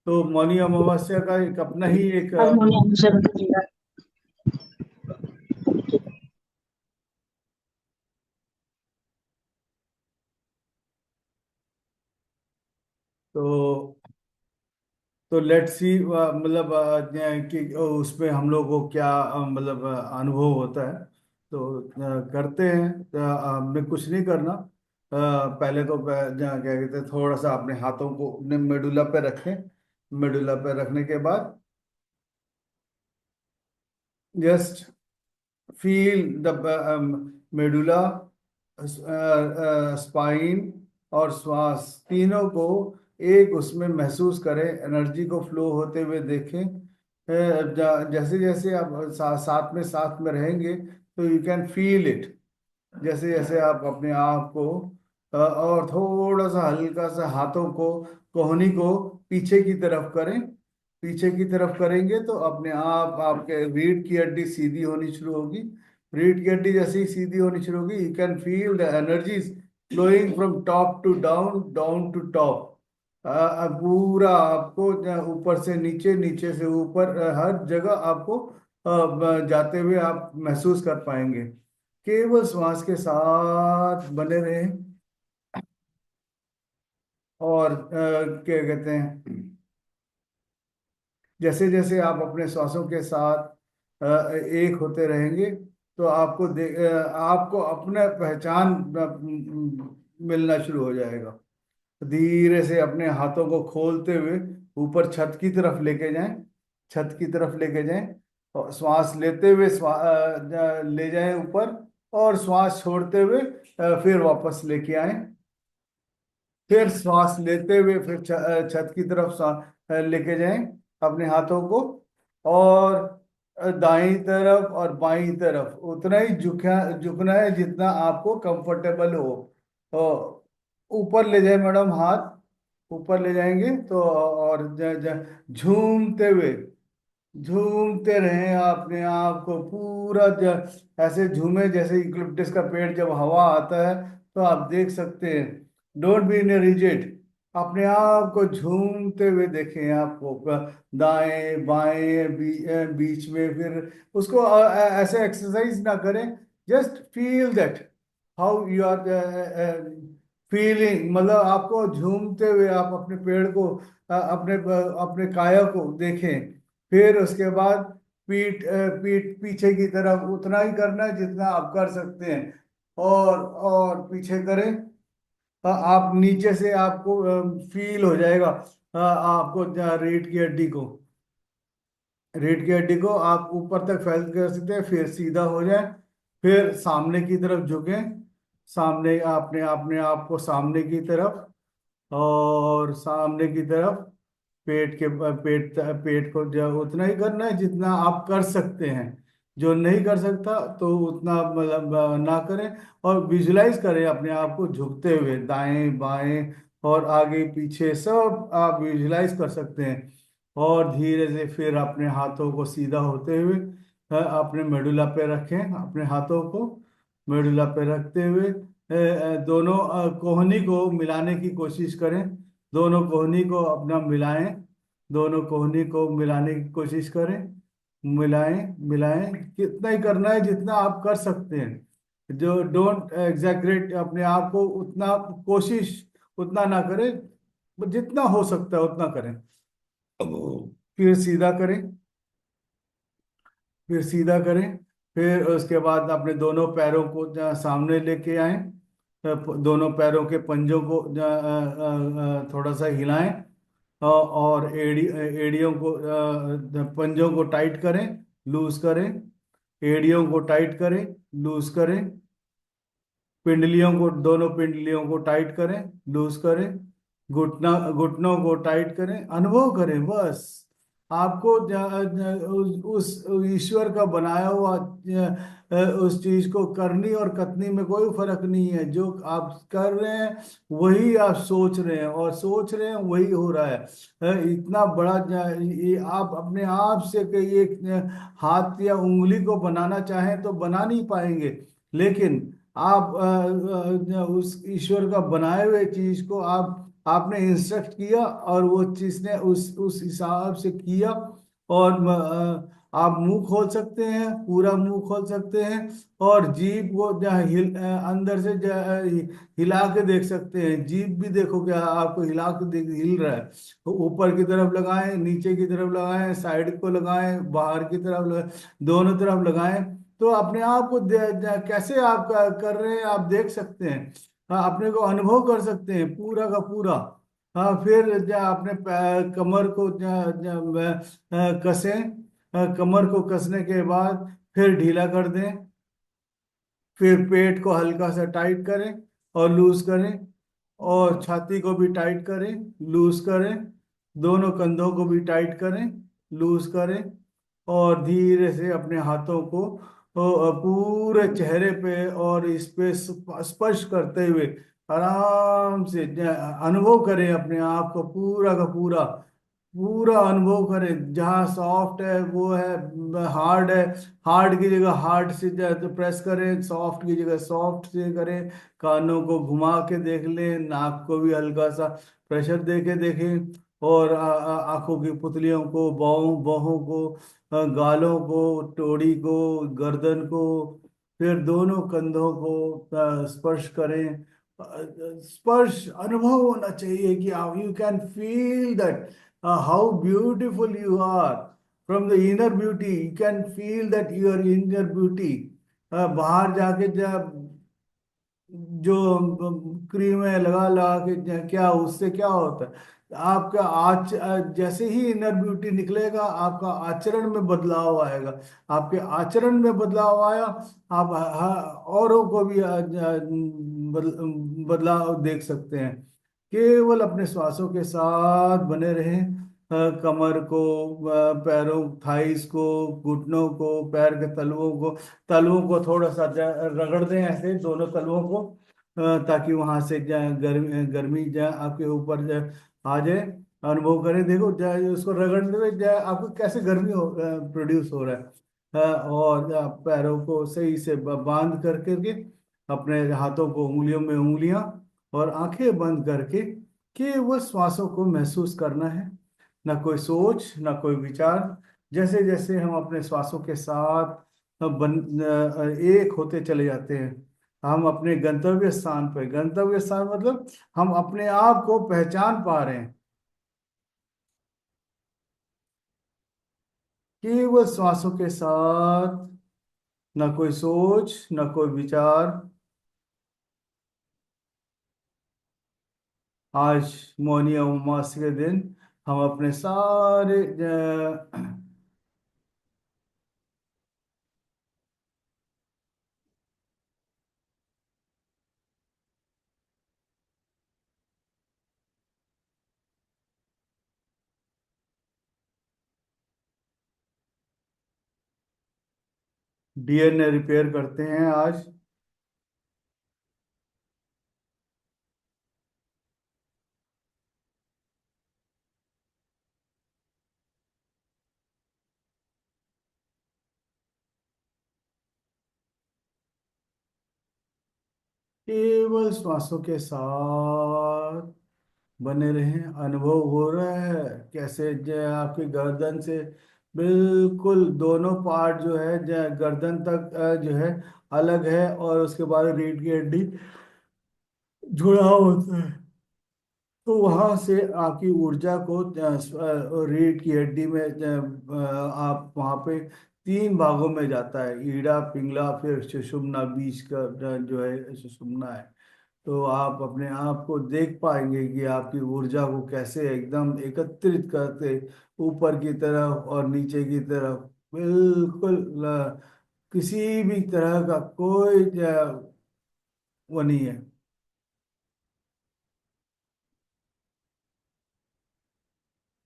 तो मौनी अमावस्या का एक अपना ही एक हारमोनियम से बदलेगा। तो लेट्स सी मतलब कि उसमें हम लोग को क्या मतलब अनुभव होता है। तो करते हैं। हमें कुछ नहीं करना। पहले तो क्या कहते हैं, थोड़ा सा अपने हाथों को अपने मेडुला पे रखें। मेडुला पे रखने के बाद just feel the medulla, spine और श्वास तीनों को एक उसमें महसूस करें, एनर्जी को फ्लो होते हुए देखें। जैसे जैसे आप साथ में रहेंगे तो यू कैन फील इट। जैसे जैसे आप अपने आप को और थोड़ा सा हल्का सा हाथों को, कोहनी को पीछे की तरफ करें। पीछे की तरफ करेंगे तो अपने आप आपके रीढ़ की हड्डी सीधी होनी शुरू होगी। रीढ़ की हड्डी जैसे ही सीधी होनी शुरू होगी, you can feel the energies flowing from top to down, down to top. पूरा आपको ऊपर से नीचे, नीचे से ऊपर, हर जगह आपको जाते हुए आप महसूस कर पाएंगे। केवल श्वास के साथ बने रहें। और क्या कहते हैं, जैसे जैसे आप अपने श्वासों के साथ एक होते रहेंगे तो आपको अपना पहचान मिलना शुरू हो जाएगा। धीरे से अपने हाथों को खोलते हुए ऊपर छत की तरफ लेके जाएं। छत की तरफ लेके जाएं और श्वास लेते हुए ले जाएं ऊपर, और श्वास छोड़ते हुए फिर वापस लेके आए। फिर श्वास लेते हुए फिर छत की तरफ लेके जाएं अपने हाथों को। और दाईं तरफ और बाईं तरफ उतना ही झुकना है जितना आपको कंफर्टेबल हो। तो ऊपर ले जाए मैडम, हाथ ऊपर ले जाएंगे तो, और झूमते हुए झूमते रहें अपने आप को पूरा। ऐसे झूमे जैसे यूकलिप्टस का पेड़ जब हवा आता है तो आप देख सकते हैं। Don't be in rigid. अपने आप को झूमते हुए देखें आपको, दाएं बाएं बीच में। फिर उसको ऐसे एक्सरसाइज ना करें। Just feel that how you are feeling. मतलब आपको झूमते हुए आप अपने पेड़ को, अपने अपने काया को देखें। फिर उसके बाद पीठ पीछे की तरफ उतना ही करना है जितना आप कर सकते हैं। और पीछे करें। आप नीचे से आपको फील हो जाएगा, आपको रीढ़ की हड्डी को, रीढ़ की हड्डी को आप ऊपर तक फैल कर सकते हैं। फिर सीधा हो जाए, फिर सामने की तरफ झुकें। सामने आपने अपने आप को सामने की तरफ, और सामने की तरफ पेट को जो उतना ही करना है जितना आप कर सकते हैं। जो नहीं कर सकता तो उतना मतलब ना करें। और विजुलाइज करें अपने आप को झुकते हुए दाएं बाएं और आगे पीछे सब आप विजुलाइज कर सकते हैं। और धीरे से फिर अपने हाथों को सीधा होते हुए अपने मेडुला पे रखें। अपने हाथों को मेडुला पे रखते हुए दोनों कोहनी को मिलाने की कोशिश करें। दोनों कोहनी को अपना मिलाएं। दोनों कोहनी को मिलाने की कोशिश करें। मिलाएं मिलाएं, कितना ही करना है जितना आप कर सकते हैं। जो डोंट एग्जैगरेट अपने आप को, उतना कोशिश उतना ना करें, जितना हो सकता है उतना करें। फिर सीधा करें। फिर सीधा करें। फिर उसके बाद अपने दोनों पैरों को सामने लेके आए। दोनों पैरों के पंजों को थोड़ा सा हिलाएं। और एड़ियों को, पंजों को टाइट करें, लूज करें। एड़ियों को टाइट करें, लूज करें। पिंडलियों को, दोनों पिंडलियों को टाइट करें, लूज करें। घुटनों को टाइट करें, अनुभव करें बस। आपको उस ईश्वर का बनाया हुआ उस चीज को करनी और कतनी में कोई फर्क नहीं है। जो आप कर रहे हैं वही आप सोच रहे हैं, और सोच रहे हैं वही हो रहा है। इतना बड़ा ये आप अपने आप से कहीं एक हाथ या उंगली को बनाना चाहें तो बना नहीं पाएंगे। लेकिन आप उस ईश्वर का बनाए हुए चीज को आप आपने इंस्ट्रक्ट किया और वो चीज ने उस हिसाब से किया। और आप मुंह खोल सकते हैं, पूरा मुंह खोल सकते हैं। और जीभ को अंदर से हिला के देख सकते हैं। जीभ भी देखो क्या आपको हिला के देख हिल रहा है। तो ऊपर की तरफ लगाएं, नीचे की तरफ लगाएं, साइड को लगाएं, बाहर की तरफ लगाएं, दोनों तरफ लगाएं। तो अपने आप को कैसे आप कर रहे हैं आप देख सकते हैं। हाँ, अपने को अनुभव कर सकते हैं पूरा का पूरा। हाँ, फिर अपने कमर को कसें। कमर को कसने के बाद फिर ढीला कर दें। फिर पेट को हल्का सा टाइट करें और लूज करें। और छाती को भी टाइट करें, लूज करें। दोनों कंधों को भी टाइट करें, लूज करें। और धीरे से अपने हाथों को पूरे चेहरे पे और इस पे स्पर्श करते हुए आराम से अनुभव करें अपने आप को पूरा का पूरा। पूरा अनुभव करें, जहाँ सॉफ्ट है वो है, हार्ड है हार्ड की जगह हार्ड से तो प्रेस करें, सॉफ्ट की जगह सॉफ्ट से करें। कानों को घुमा के देख लें, नाक को भी हल्का सा प्रेशर दे के देखें। और आंखों की पुतलियों को, बाहों बाहों को, गालों को, टोड़ी को, गर्दन को, फिर दोनों कंधों को स्पर्श करें। स्पर्श अनुभव होना चाहिए कि you can feel that how beautiful you are from the inner beauty. You can feel that your inner beauty। बाहर जाके जब जो क्रीमें लगा लगा के क्या उससे क्या होता है, आपका जैसे ही इनर ब्यूटी निकलेगा आपका आचरण में बदलाव आएगा। आपके आचरण में बदलाव आया, आप औरों को भी बदलाव देख सकते हैं। केवल अपने श्वासों के साथ बने रहें। कमर को, पैरों थाइस को, घुटनों को, पैर के तलवों को थोड़ा सा रगड़ दें ऐसे दोनों तलवों को, ताकि वहां से गर्मी गर्मी आपके ऊपर आ जाए। अनुभव करें, देखो उसको रगड़ने में आपको कैसे गर्मी प्रोड्यूस हो रहा है। और पैरों को सही से बांध कर करके अपने हाथों को उंगलियों में उंगलियां और आंखें बंद करके केवल श्वासों को महसूस करना है। ना कोई सोच, ना कोई विचार। जैसे जैसे हम अपने श्वासों के साथ एक होते चले जाते हैं, हम अपने गंतव्य स्थान पर, गंतव्य स्थान मतलब हम अपने आप को पहचान पा रहे हैं केवल श्वासों के साथ। ना कोई सोच, ना कोई विचार। आज मौनी अमावस्या के दिन हम अपने सारे डीएनए रिपेयर करते हैं आज। केवल श्वासों के साथ बने रहें। अनुभव हो रहा है कैसे आपकी गर्दन से बिल्कुल दोनों पार्ट जो है गर्दन तक जो है अलग है, और उसके बाद रीढ़ की हड्डी जुड़ा होता है। तो वहां से आपकी ऊर्जा को रीढ़ की हड्डी में आप वहां पे तीन भागों में जाता है, ईड़ा, पिंगला, फिर सुषुम्ना, बीच का जो है सुषुम्ना है। तो आप अपने आप को देख पाएंगे कि आपकी ऊर्जा को कैसे एकदम एकत्रित करते ऊपर की तरफ और नीचे की तरफ। बिल्कुल किसी भी तरह का कोई वो नहीं है।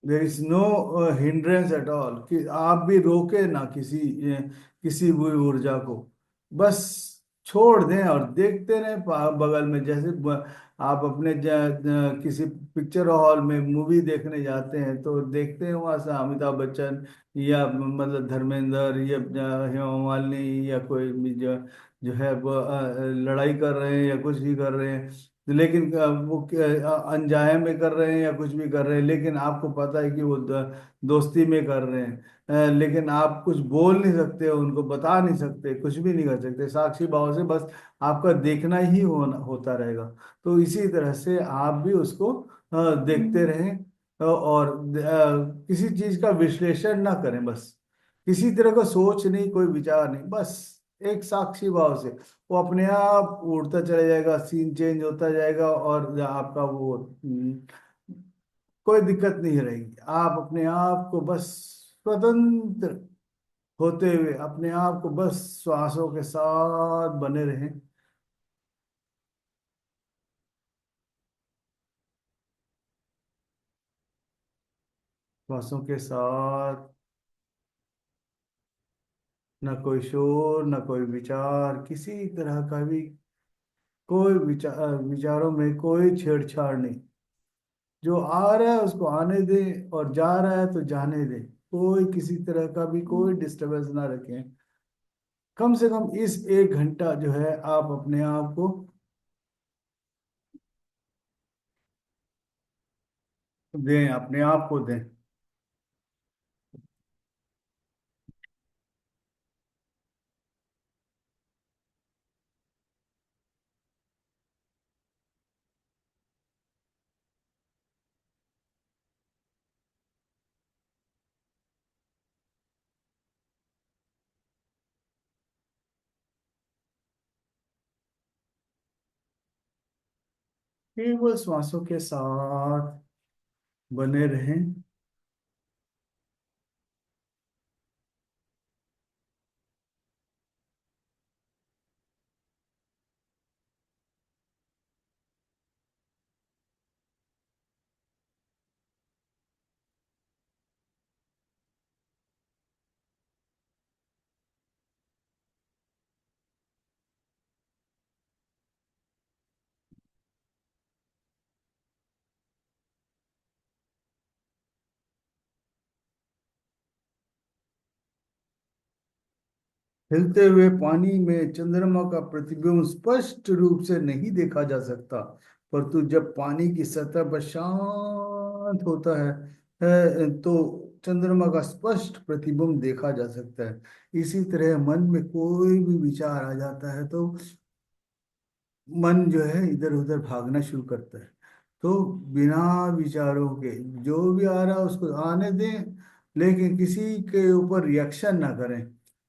There is no hindrance at all, कि आप भी रोके ना किसी भी ऊर्जा को। बस छोड़ दें और देखते रहें बगल में। जैसे आप अपने किसी पिक्चर हॉल में मूवी देखने जाते हैं तो देखते हैं वहां से अमिताभ बच्चन या मतलब धर्मेंद्र या हेमा मालिनी या कोई भी जो जो है वो लड़ाई कर रहे हैं या कुछ भी कर रहे हैं। लेकिन वो अनजाने में कर रहे हैं या कुछ भी कर रहे हैं, लेकिन आपको पता है कि वो दोस्ती में कर रहे हैं। लेकिन आप कुछ बोल नहीं सकते, उनको बता नहीं सकते, कुछ भी नहीं कर सकते, साक्षी भाव से बस आपका देखना ही होता रहेगा। तो इसी तरह से आप भी उसको देखते रहें, और किसी चीज का विश्लेषण ना करें, बस किसी तरह का सोच नहीं, कोई विचार नहीं, बस एक साक्षी भाव से वो अपने आप उड़ता चला जाएगा, सीन चेंज होता जाएगा, और आपका वो कोई दिक्कत नहीं रहेगी। आप अपने आप को बस स्वतंत्र होते हुए अपने आप को बस श्वासों के साथ बने रहें। श्वासों के साथ, न कोई शोर, न कोई विचार, किसी तरह का भी कोई विचारों में कोई छेड़छाड़ नहीं। जो आ रहा है उसको आने दे, और जा रहा है तो जाने दे। कोई किसी तरह का भी कोई डिस्टरबेंस ना रखें। कम से कम इस 1 घंटा जो है आप अपने आप को दें, अपने आप को दें। केवल श्वासों के साथ बने रहें। हिलते हुए पानी में चंद्रमा का प्रतिबिंब स्पष्ट रूप से नहीं देखा जा सकता, परंतु जब पानी की सतह पर शांत होता है, तो चंद्रमा का स्पष्ट प्रतिबिंब देखा जा सकता है। इसी तरह मन में कोई भी विचार आ जाता है तो मन जो है इधर उधर भागना शुरू करता है। तो बिना विचारों के जो भी आ रहा है उसको आने दें, लेकिन किसी के ऊपर रिएक्शन ना करें।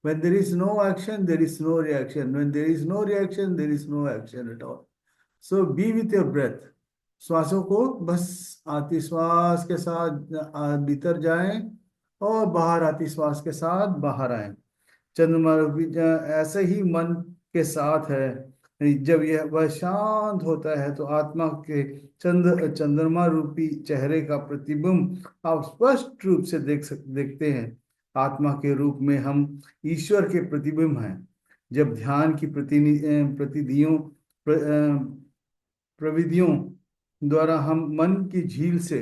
when there is no action there is no reaction, when there is no reaction there is no action at all. So be with your breath। श्वासों को बस आती श्वास के साथ भीतर जाएं, और बाहर आती श्वास के साथ बाहर आएं। चंद्रमा भी ऐसे ही मन के साथ है। जब यह वह शांत होता है तो आत्मा के चंद्रमा रूपी चेहरे का प्रतिबिंब आप स्पष्ट रूप से देखते हैं। आत्मा के रूप में हम ईश्वर के प्रतिबिंब हैं। जब ध्यान की प्रतिनिधियों प्रविधियों द्वारा हम मन की झील से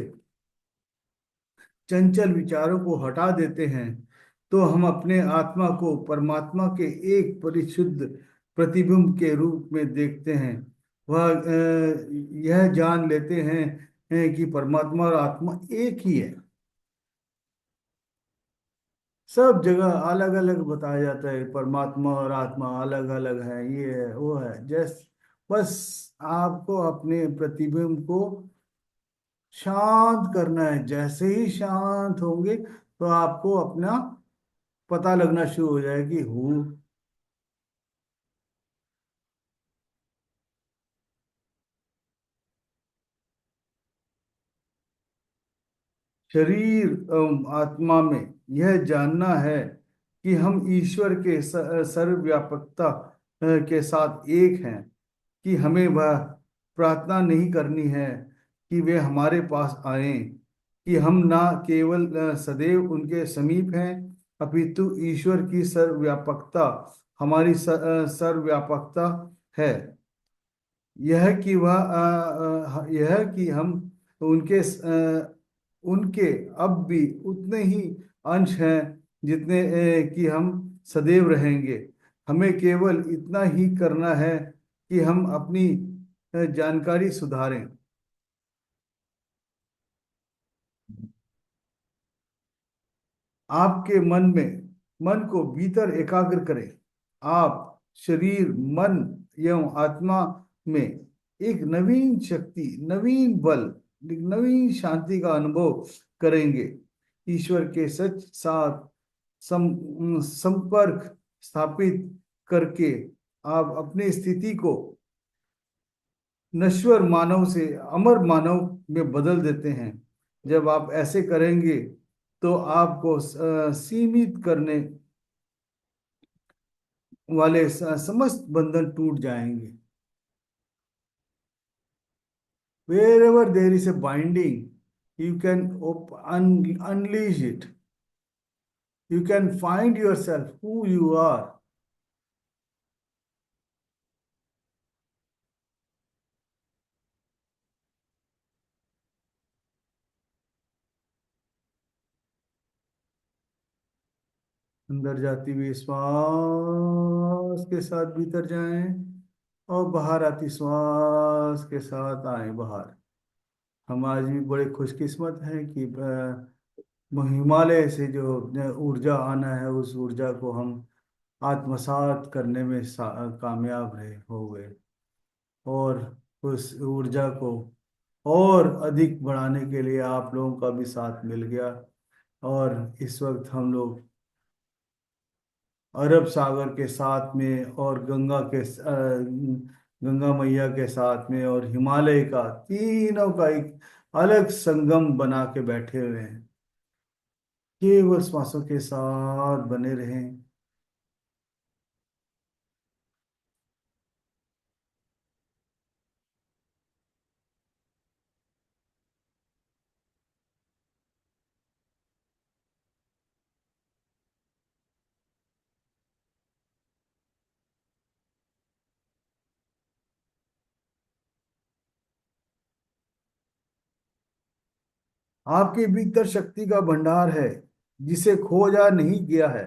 चंचल विचारों को हटा देते हैं, तो हम अपने आत्मा को परमात्मा के एक परिशुद्ध प्रतिबिंब के रूप में देखते हैं। वह यह जान लेते हैं कि परमात्मा और आत्मा एक ही है। सब जगह अलग अलग बताया जाता है, परमात्मा और आत्मा अलग अलग है, ये है वो है, जैस बस आपको अपने प्रतिबिंब को शांत करना है। जैसे ही शांत होंगे तो आपको अपना पता लगना शुरू हो जाए कि हूँ। शरीर एवं आत्मा में यह जानना है कि हम ईश्वर के सर्वव्यापकता के साथ एक हैं, कि हमें वह प्रार्थना नहीं करनी है कि वे हमारे पास आए, कि हम ना केवल सदैव उनके समीप हैं, अपितु ईश्वर की सर्वव्यापकता हमारी सर्वव्यापकता है। यह कि हम उनके उनके अब भी उतने ही अंश हैं जितने कि हम सदैव रहेंगे। हमें केवल इतना ही करना है कि हम अपनी जानकारी सुधारें। आपके मन को भीतर एकाग्र करें। आप शरीर, मन एवं आत्मा में एक नवीन शक्ति, नवीन बल, एक नवीन शांति का अनुभव करेंगे। ईश्वर के सच साथ संपर्क स्थापित करके आप अपनी स्थिति को नश्वर मानव से अमर मानव में बदल देते हैं। जब आप ऐसे करेंगे तो आपको सीमित करने वाले समस्त बंधन टूट जाएंगे। Wherever there is a binding, you can unleash it. You can find yourself who you are. अंदर जाती हुई श्वास के साथ भीतर जाएं और बाहर आती श्वास के साथ आए बाहर। हम आज भी बड़े खुशकिस्मत हैं कि हिमालय से जो ऊर्जा आना है, उस ऊर्जा को हम आत्मसात करने में कामयाब रहे हो गए, और उस ऊर्जा को और अधिक बढ़ाने के लिए आप लोगों का भी साथ मिल गया। और इस वक्त हम लोग अरब सागर के साथ में और गंगा मैया के साथ में और हिमालय का, तीनों का एक अलग संगम बना के बैठे हुए हैं। केवल श्वासों के साथ बने रहें। आपके भीतर शक्ति का भंडार है जिसे खोजा नहीं गया है।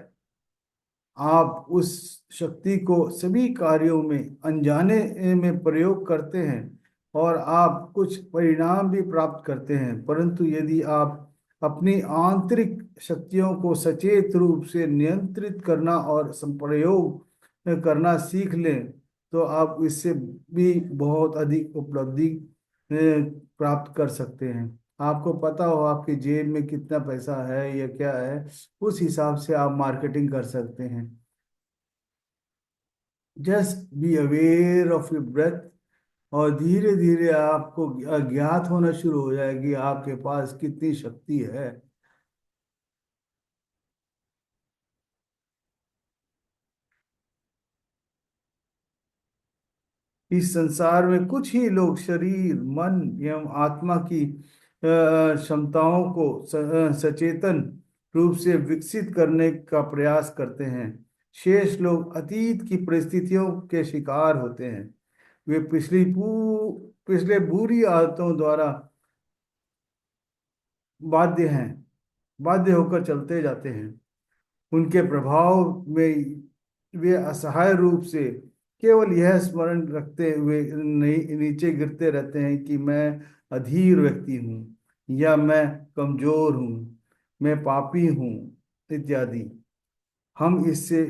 आप उस शक्ति को सभी कार्यों में अनजाने में प्रयोग करते हैं और आप कुछ परिणाम भी प्राप्त करते हैं, परंतु यदि आप अपनी आंतरिक शक्तियों को सचेत रूप से नियंत्रित करना और संप्रयोग करना सीख लें तो आप इससे भी बहुत अधिक उपलब्धि प्राप्त कर सकते हैं। आपको पता हो आपकी जेब में कितना पैसा है या क्या है, उस हिसाब से आप मार्केटिंग कर सकते हैं। Just be aware of your breath, और धीरे धीरे आपको ज्ञात होना शुरू हो जाएगी आपके पास कितनी शक्ति है। इस संसार में कुछ ही लोग शरीर, मन एवं आत्मा की क्षमताओं को सचेतन रूप से विकसित करने का प्रयास करते हैं। शेष लोग अतीत की परिस्थितियों के शिकार होते हैं। वे पिछले बुरी आदतों द्वारा बाध्य हैं, बाध्य होकर चलते जाते हैं। उनके प्रभाव में वे असहाय रूप से केवल यह स्मरण रखते हुए नीचे गिरते रहते हैं कि मैं अधीर व्यक्ति हूँ या मैं कमजोर हूँ, मैं पापी हूँ इत्यादि। हम इससे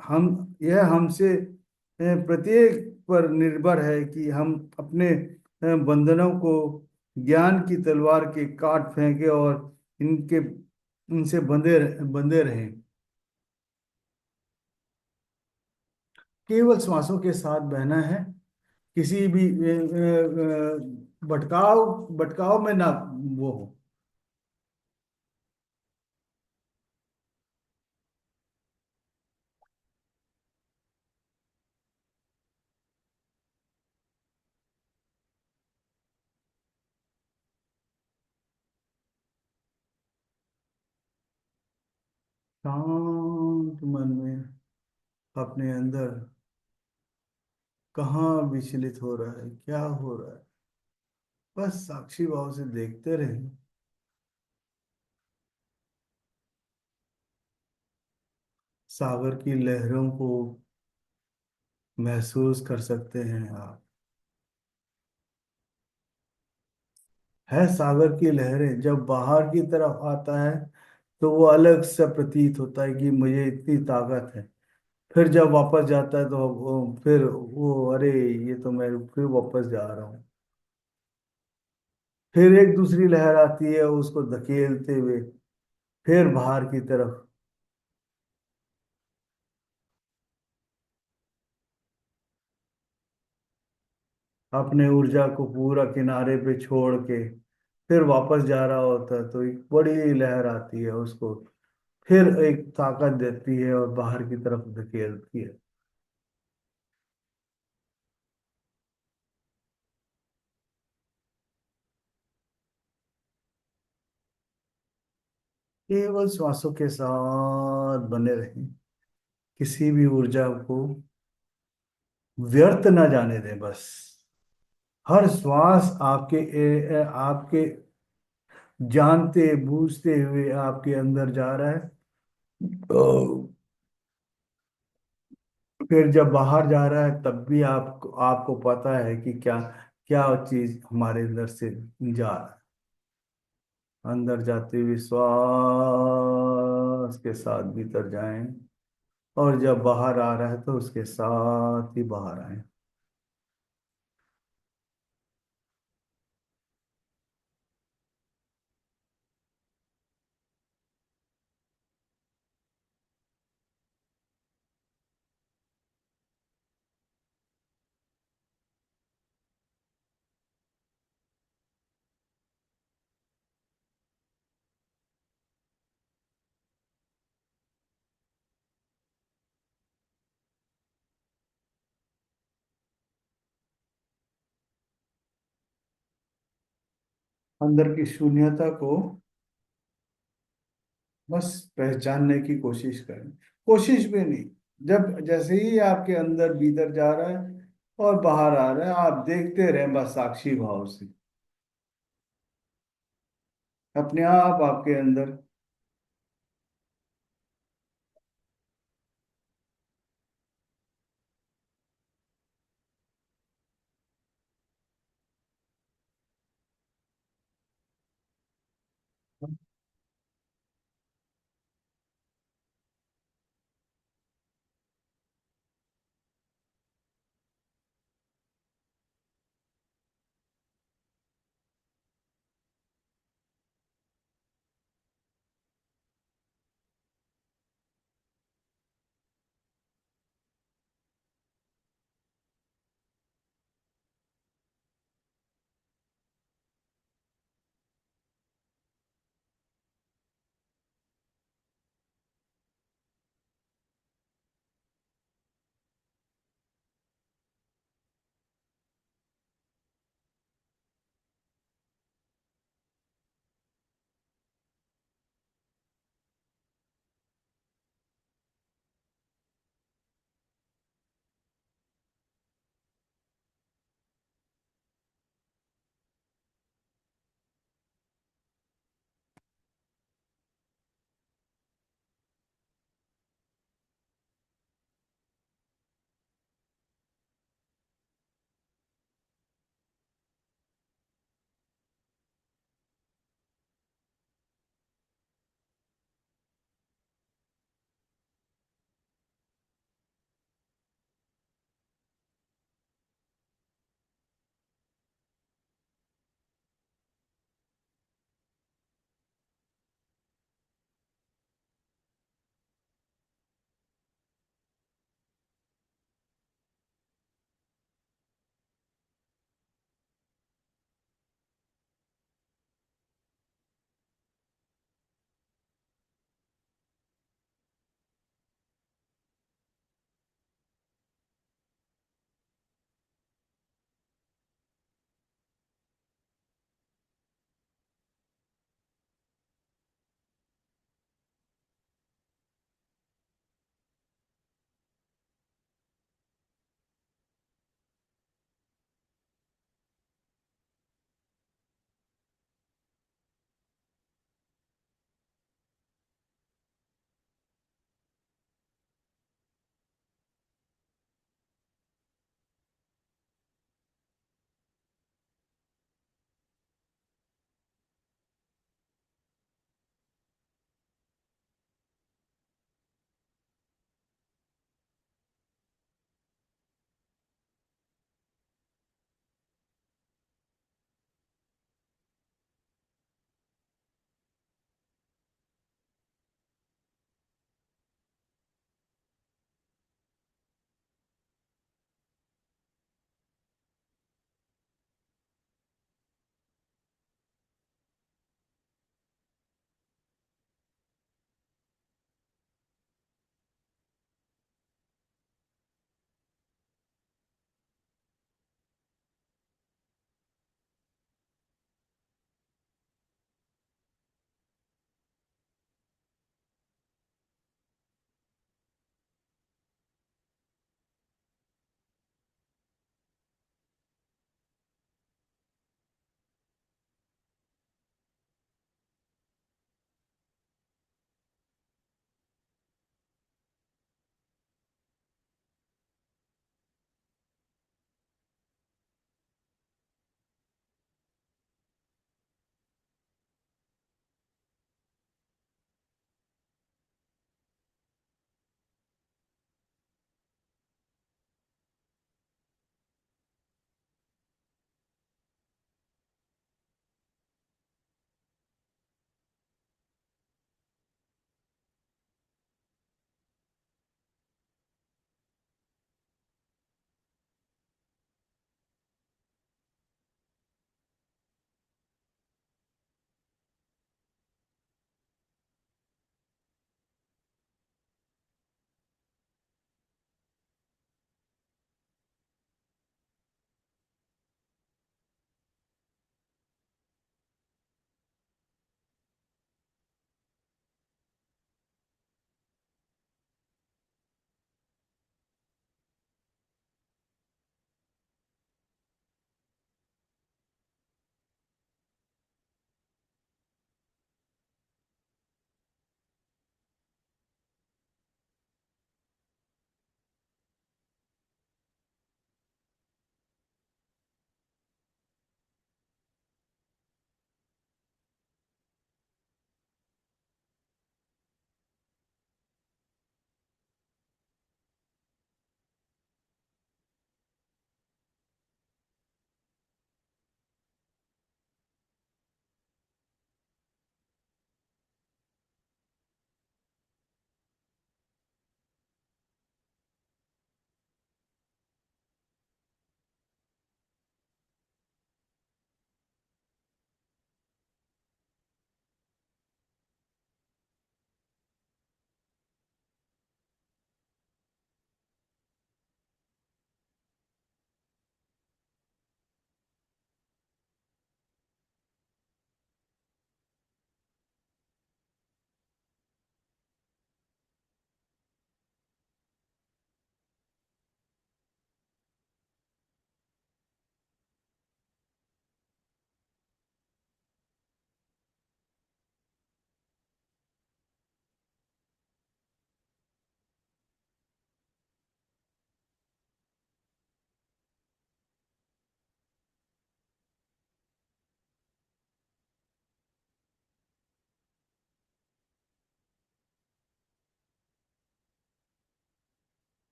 हम यह हमसे प्रत्येक पर निर्भर है कि हम अपने बंधनों को ज्ञान की तलवार के काट फेंके और इनके इनसे बंधे बंधे रहें। केवल श्वासों के साथ बहना है। किसी भी भटकाव भटकाव में ना वो हो। शांत मन में अपने अंदर कहाँ विचलित हो रहा है, क्या हो रहा है, बस साक्षी भाव से देखते रहें। सागर की लहरों को महसूस कर सकते हैं आप। है सागर की लहरें, जब बाहर की तरफ आता है तो वो अलग सा प्रतीत होता है कि मुझे इतनी ताकत है। फिर जब वापस जाता है तो फिर वो, अरे ये तो मैं फिर वापस जा रहा हूँ। फिर एक दूसरी लहर आती है उसको धकेलते हुए, फिर बाहर की तरफ, अपने ऊर्जा को पूरा किनारे पे छोड़ के फिर वापस जा रहा होता है, तो एक बड़ी लहर आती है उसको फिर एक ताकत देती है और बाहर की तरफ धकेलती है। केवल श्वासों के साथ बने रहें, किसी भी ऊर्जा को व्यर्थ ना जाने दें बस। हर श्वास आपके आपके जानते बूझते हुए आपके अंदर जा रहा है। तो फिर जब बाहर जा रहा है तब भी आपको आपको पता है कि क्या क्या चीज हमारे अंदर से जा रहा है। अंदर जाते हुए श्वास के साथ भीतर जाएं, और जब बाहर आ रहा है तो उसके साथ ही बाहर आए। अंदर की शून्यता को बस पहचानने की कोशिश करें। कोशिश भी नहीं, जब जैसे ही आपके अंदर भीतर जा रहा है और बाहर आ रहा है, आप देखते रहें बस साक्षी भाव से, अपने आप आपके अंदर।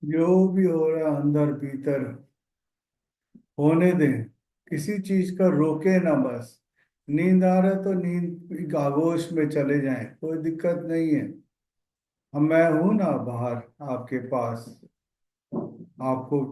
जो भी हो रहा है अंदर भीतर होने दें। किसी चीज का रोके ना बस। नींद आ रहा है तो नींद आगोश में चले जाएं, कोई दिक्कत नहीं है। हम मैं हूं ना बाहर आपके पास। आपको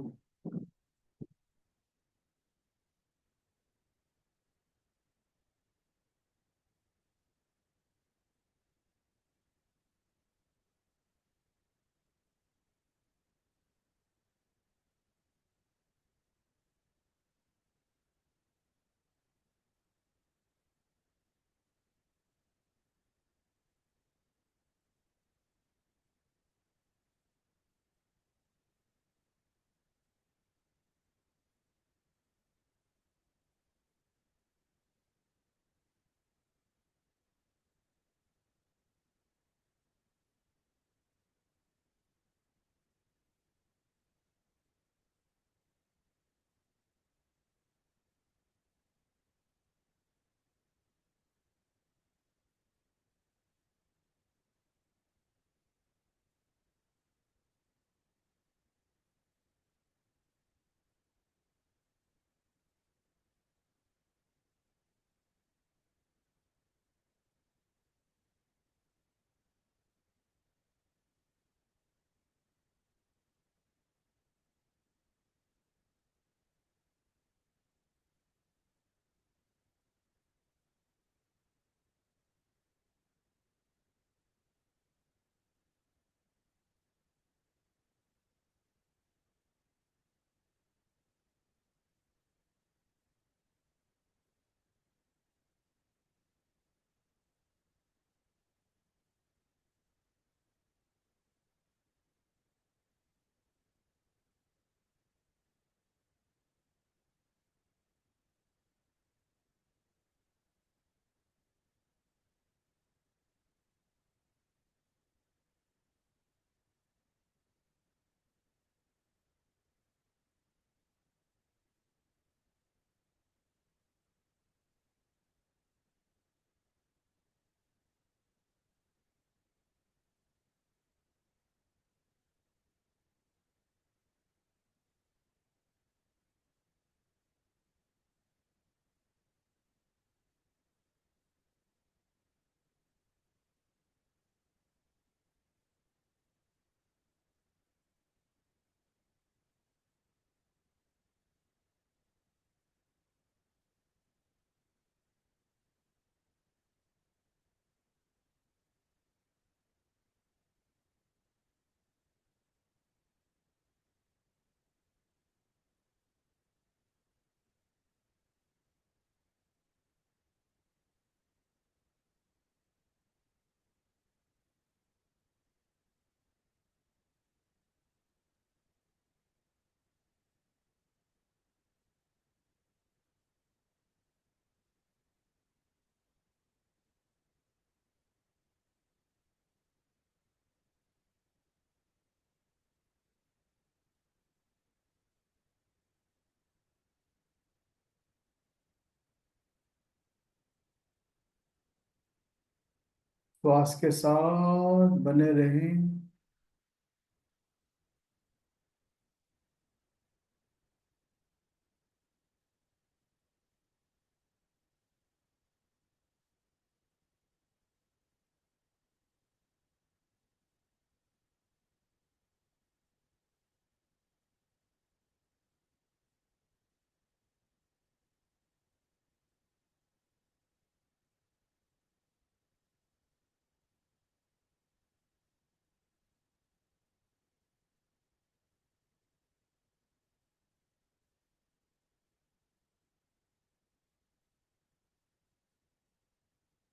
श्वास के साथ बने रहें।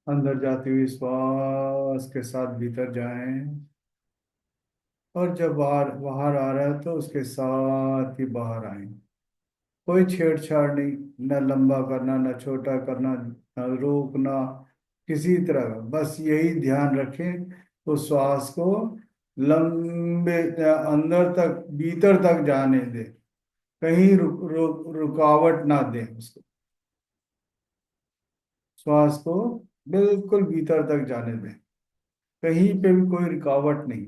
अंदर जाती हुई श्वास के साथ भीतर जाएं। और जब बाहर बाहर आ रहा है तो उसके साथ ही बाहर आए। कोई छेड़छाड़ नहीं। न लंबा करना, न छोटा करना, न रोकना किसी तरह का। बस यही ध्यान रखें तो श्वास को लंबे अंदर तक भीतर तक जाने दें। कहीं रुकावट ना दें उसको। श्वास को बिल्कुल भीतर तक जाने दें। कहीं पे भी कोई रुकावट नहीं।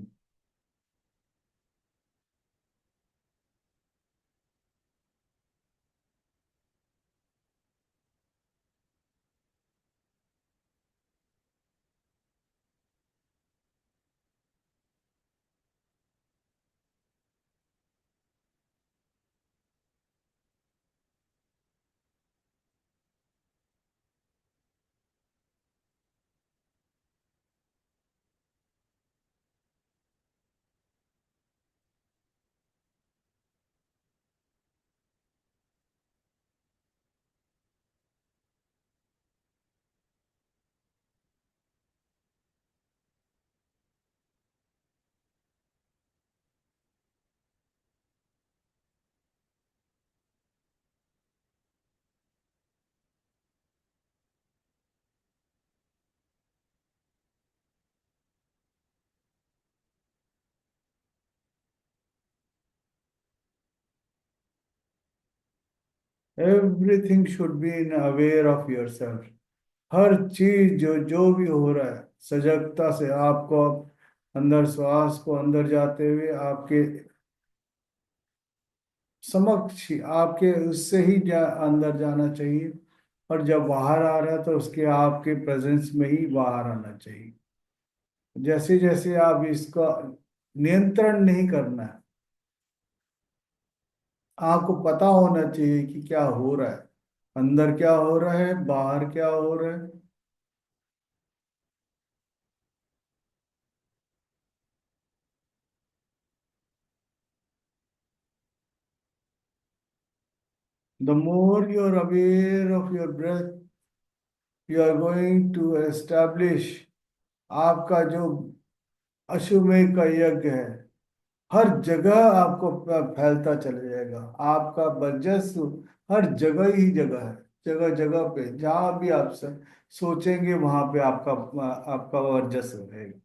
Everything should be in aware of yourself. हर चीज जो जो भी हो रहा है सजगता से आपको अंदर श्वास को अंदर जाते हुए आपके समक्ष ही, आपके उससे ही अंदर जाना चाहिए। और जब बाहर आ रहा है तो उसके आपके प्रेजेंस में ही बाहर आना चाहिए। जैसे जैसे आप इसका नियंत्रण नहीं करना है, आपको पता होना चाहिए कि क्या हो रहा है, अंदर क्या हो रहा है, बाहर क्या हो रहा है। The more you are aware of your breath, you are going to establish आपका जो अश्वमेध का यज्ञ है हर जगह आपको फैलता चला जाएगा। आपका वर्चस्व हर जगह ही जगह है, जगह जगह पे जहां भी आप सोचेंगे वहां पे आपका आपका वर्चस्व रहेगा।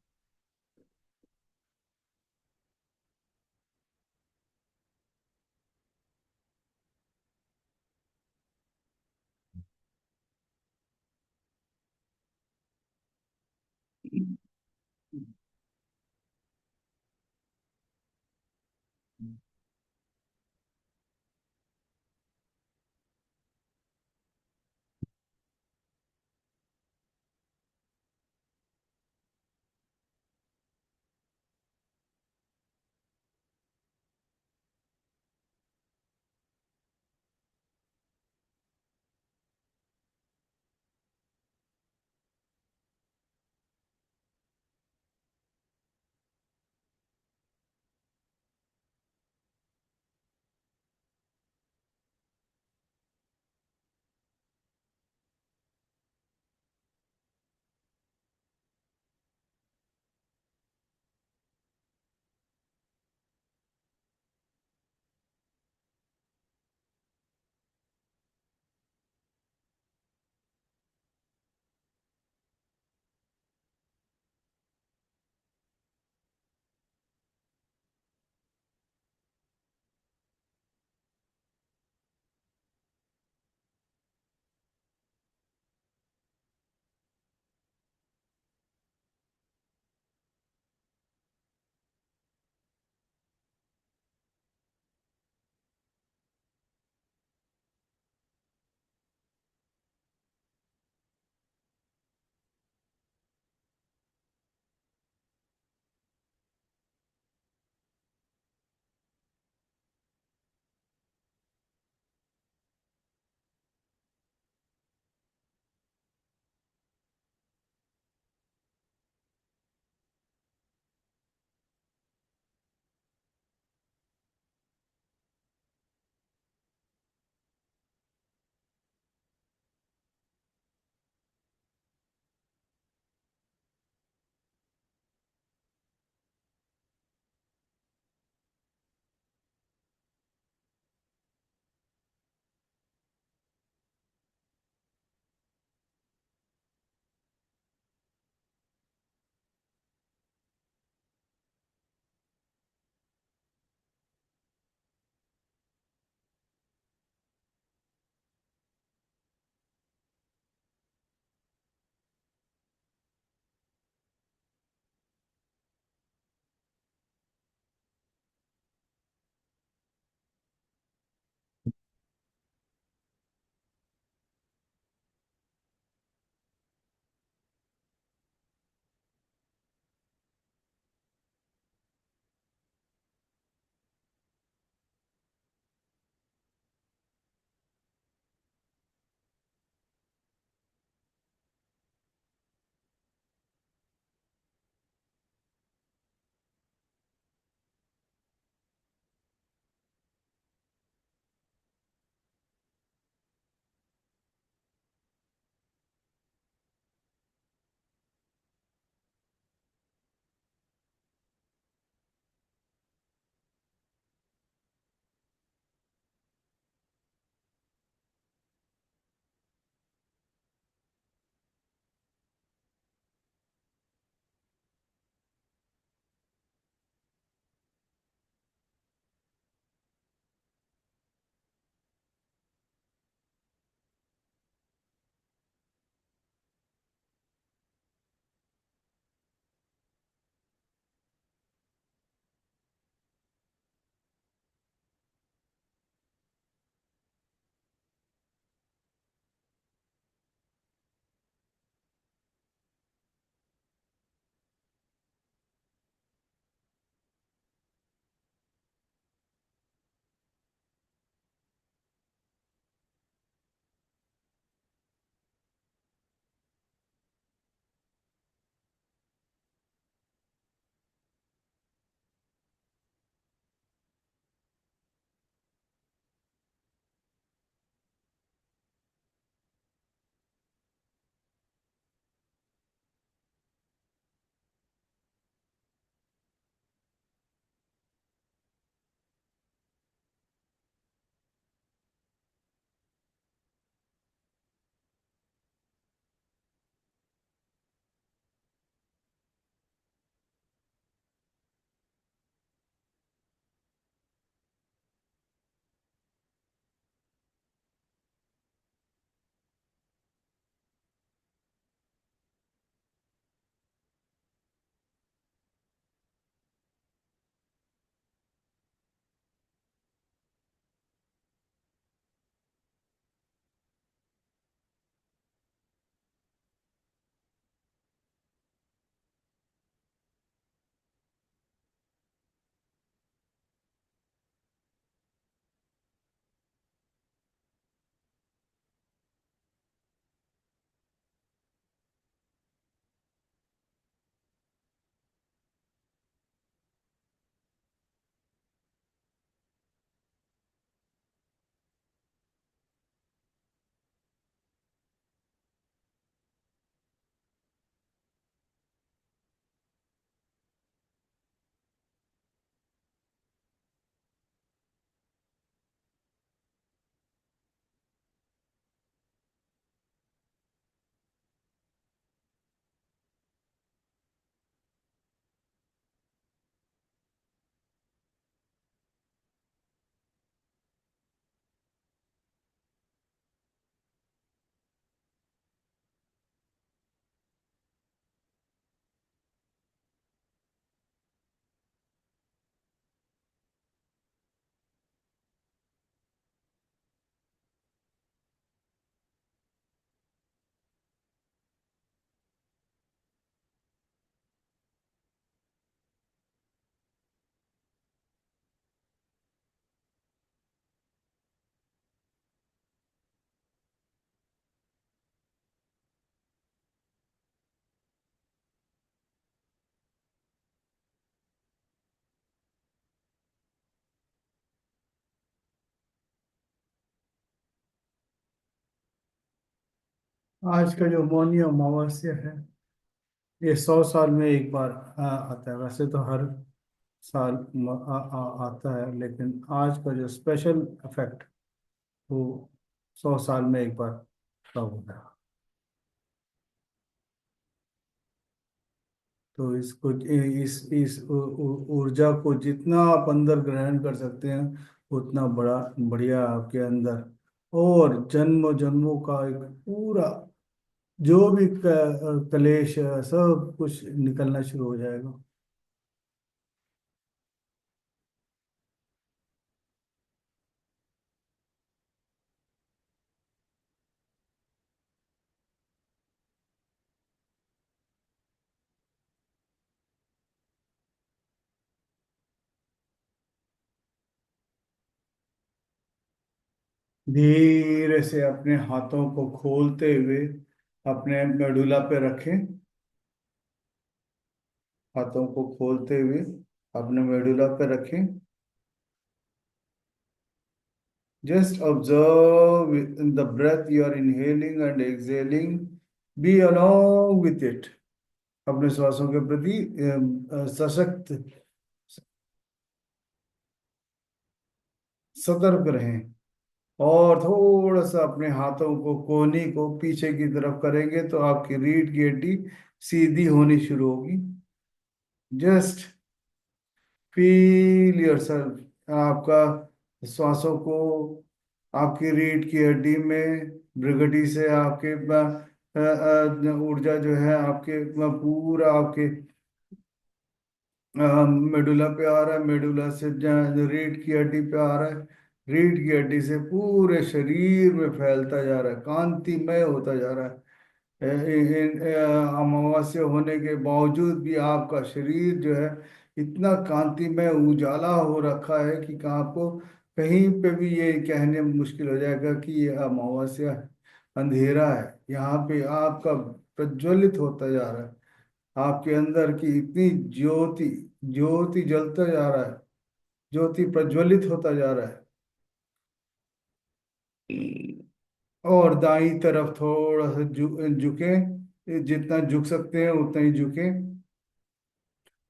आज का जो मौनी अमावस्या है, ये 100 साल में एक बार आता है। वैसे तो हर साल आता है, लेकिन आज का जो स्पेशल इफेक्ट, वो 100 साल में एक बार तब होता है। तो इसको इस ऊर्जा को जितना आप अंदर ग्रहण कर सकते हैं, उतना बड़ा बढ़िया आपके अंदर। और जन्म जन्मों का एक पूरा जो भी कलेश है, सब कुछ निकलना शुरू हो जाएगा। धीरे से अपने हाथों को खोलते हुए अपने मेडुला पे रखें। हाथों को खोलते हुए अपने मेडुला पे रखें। Just observe the breath you are inhaling and exhaling. Be along with it. अपने श्वासों के प्रति सशक्त, सतर्क रहें। और थोड़ा सा अपने हाथों को, कोहनी को पीछे की तरफ करेंगे तो आपकी रीढ़ की हड्डी सीधी होनी शुरू होगी। जस्ट फील योरसेल्फ, आपका श्वासों को आपकी रीढ़ की हड्डी में, भृगुटी से आपके ऊर्जा जो है आपके पूरा आपके मेडुला पे आ रहा है, मेडुला से रीढ़ की हड्डी पे आ रहा है, रीढ़ की हड्डी से पूरे शरीर में फैलता जा रहा है, कांतिमय होता जा रहा है। अमावस्या होने के बावजूद भी आपका शरीर जो है इतना कांतिमय उजाला हो रखा है कि आपको कहीं पे भी ये कहने मुश्किल हो जाएगा कि ये अमावस्या है, अंधेरा है। यहाँ पे आपका प्रज्वलित होता जा रहा है। आपके अंदर की इतनी ज्योति, ज्योति जलता जा रहा है, ज्योति प्रज्वलित होता जा रहा है। और दाई तरफ थोड़ा सा झुके, जितना झुक सकते हैं उतना ही झुके।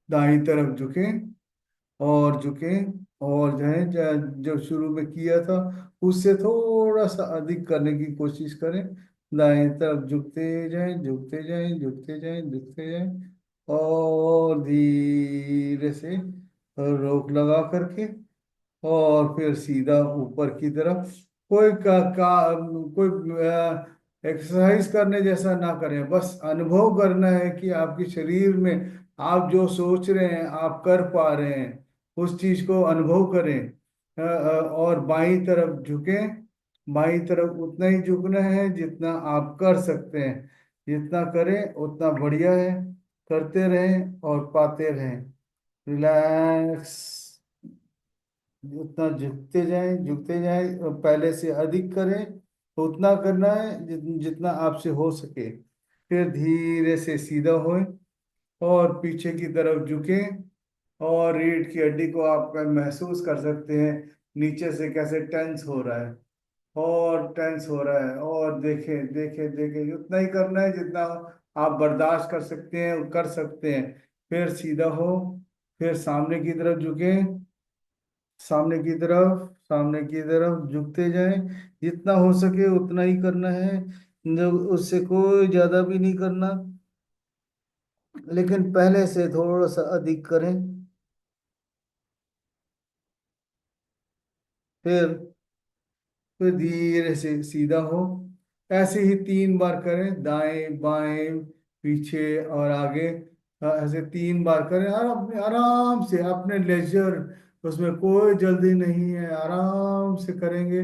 दाई तरफ झुके और झुके। और जो है जो शुरू में किया था उससे थोड़ा सा अधिक करने की कोशिश करें। दाएं तरफ झुकते जाएं, झुकते जाएं, झुकते जाएं, झुकते जाएं। और धीरे से रोक लगा करके, और फिर सीधा ऊपर की तरफ। कोई कोई एक्सरसाइज करने जैसा ना करें, बस अनुभव करना है कि आपके शरीर में आप जो सोच रहे हैं आप कर पा रहे हैं, उस चीज को अनुभव करें। और बाईं तरफ झुकें। बाईं तरफ उतना ही झुकना है जितना आप कर सकते हैं। जितना करें उतना बढ़िया है। करते रहें और पाते रहें। रिलैक्स। उतना झुकते जाएं, झुकते जाएं, और पहले से अधिक करें तो उतना करना है जितना आपसे हो सके। फिर धीरे से सीधा होएं और पीछे की तरफ झुकें। और रीढ़ की हड्डी को आप महसूस कर सकते हैं नीचे से कैसे टेंस हो रहा है, और टेंस हो रहा है। और देखें देखें देखें, उतना ही करना है जितना आप बर्दाश्त कर सकते हैं, कर सकते हैं। फिर सीधा हो। फिर सामने की तरफ झुकें। सामने की तरफ, सामने की तरफ झुकते जाएं। जितना हो सके उतना ही करना है, जो उससे कोई ज्यादा भी नहीं करना, लेकिन पहले से थोड़ा सा अधिक करें। फिर फिर धीरे से सीधा हो। ऐसे ही 3 बार करें, दाएं बाएं पीछे और आगे। ऐसे 3 बार करें, और अपने आराम से अपने लेजर, उसमें कोई जल्दी नहीं है, आराम से करेंगे।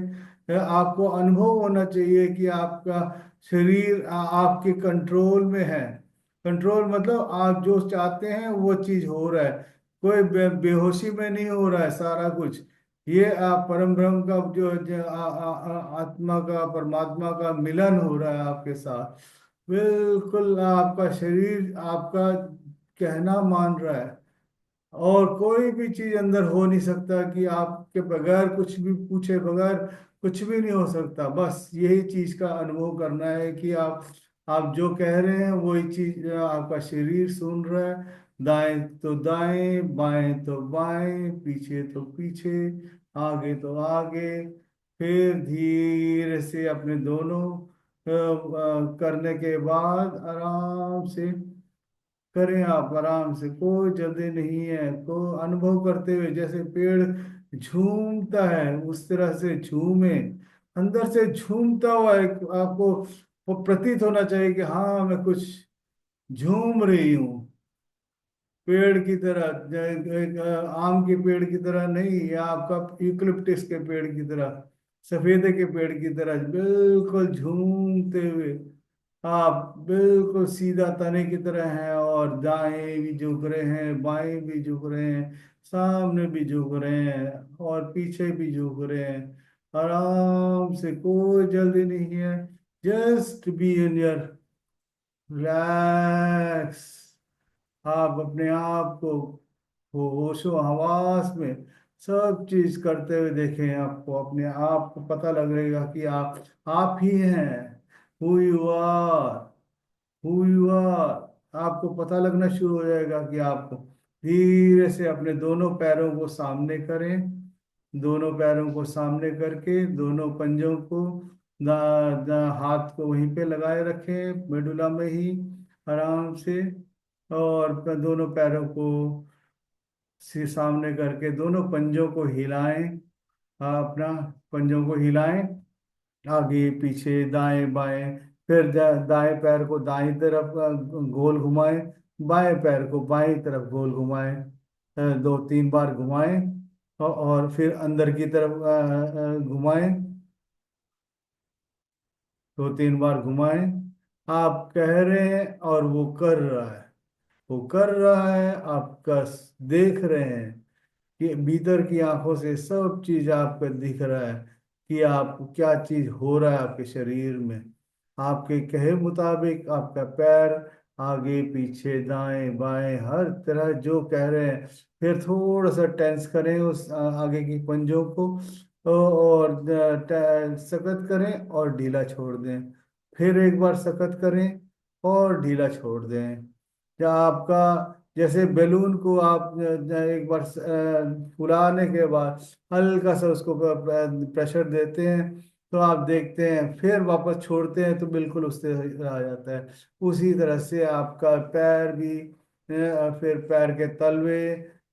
आपको अनुभव होना चाहिए कि आपका शरीर आपके कंट्रोल में है। कंट्रोल मतलब आप जो चाहते हैं वो चीज हो रहा है। कोई बेहोशी में नहीं हो रहा है सारा कुछ। ये परम ब्रह्म का जो आत्मा का, परमात्मा का मिलन हो रहा है आपके साथ। बिल्कुल आपका शरीर आपका कहना मान रहा है। और कोई भी चीज अंदर हो नहीं सकता कि आप के बगैर, कुछ भी पूछे बगैर कुछ भी नहीं हो सकता। बस यही चीज का अनुभव करना है कि आप जो कह रहे हैं वही चीज आपका शरीर सुन रहा है। दाएं तो दाएं, बाएं तो बाएं, पीछे तो पीछे, आगे तो आगे। फिर धीरे से अपने दोनों करने के बाद आराम से करें। आप आराम से, कोई जल्दी नहीं है। को अनुभव करते हुए जैसे पेड़ झूमता है उस तरह से झूमे। अंदर से झूमता हुआ एक आपको वो प्रतीत होना चाहिए कि हाँ मैं कुछ झूम रही हूँ। पेड़ की तरह, एक आम के पेड़ की तरह नहीं, या आपका यूकलिप्टिस के पेड़ की तरह, सफेदे के पेड़ की तरह बिल्कुल झूमते हुए आप बिल्कुल सीधा तने की तरह हैं। और दाएं भी झुक रहे हैं, बाएं भी झुक रहे हैं, सामने भी झुक रहे हैं और पीछे भी झुक रहे हैं। आराम से, कोई जल्दी नहीं है। Just be in your relax. आप अपने आप को होशो हवास में सब चीज करते हुए देखें। आपको अपने आप को पता लगेगा कि आप ही हैं। Who you are, who you are. आपको पता लगना शुरू हो जाएगा कि आपको धीरे से अपने दोनों पैरों को सामने करें। दोनों पैरों को सामने करके दोनों पंजों को दा, हाथ को वहीं पे लगाए रखें, मेडुला में ही, आराम से। और दोनों पैरों को सामने करके दोनों पंजों को हिलाएं। अपना पंजों को हिलाएं, आगे पीछे दाएं बाएं। फिर दाएं पैर को दाएं तरफ गोल घुमाएं, बाएं पैर को बाएं तरफ गोल घुमाएं। दो तीन बार घुमाएं और फिर अंदर की तरफ घुमाएं। दो तीन बार घुमाएं। आप कह रहे हैं और वो कर रहा है। वो कर रहा है, आप का देख रहे हैं कि भीतर की आंखों से सब चीज आपको दिख रहा है कि आप क्या चीज हो रहा है आपके शरीर में। आपके कहे मुताबिक आपका पैर आगे पीछे दाएं बाएं हर तरह जो कह रहे हैं। फिर थोड़ा सा टेंस करें उस आगे की पंजों को, और सख्त करें और ढीला छोड़ दें। फिर एक बार सख्त करें और ढीला छोड़ दें। या आपका जैसे बैलून को आप एक बार फुलाने के बाद हल्का सा उसको प्रेशर देते हैं, तो आप देखते हैं फिर वापस छोड़ते हैं तो बिल्कुल उस तरह आ जाता है। उसी तरह से आपका पैर भी फिर पैर के तलवे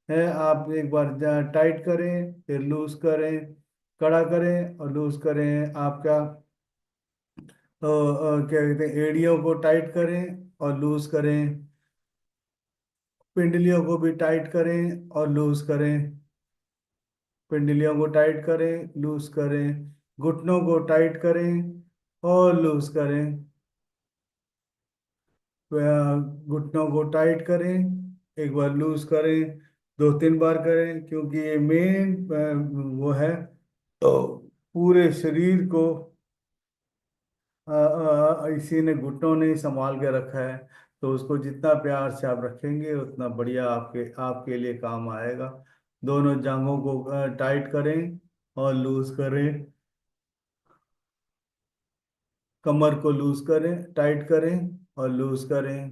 आप एक बार टाइट करें, फिर लूज करें, कड़ा करें और लूज करें। आपका क्या कहते हैं, एड़ियों को टाइट करें और लूज करें। पिंडलियों को भी टाइट करें और लूज करें। पिंडलियों को टाइट करें, लूज करें। घुटनों को टाइट करें और लूज करें। घुटनों को टाइट करें, एक बार लूज करें, दो तीन बार करें, क्योंकि ये मेन वो है। तो पूरे शरीर को इसी ने, घुटनों ने ही संभाल के रखा है। तो उसको जितना प्यार से आप रखेंगे उतना बढ़िया आपके आपके लिए काम आएगा। दोनों जांघों को टाइट करें और लूज करें। कमर को लूज करें, टाइट करें और लूज करें।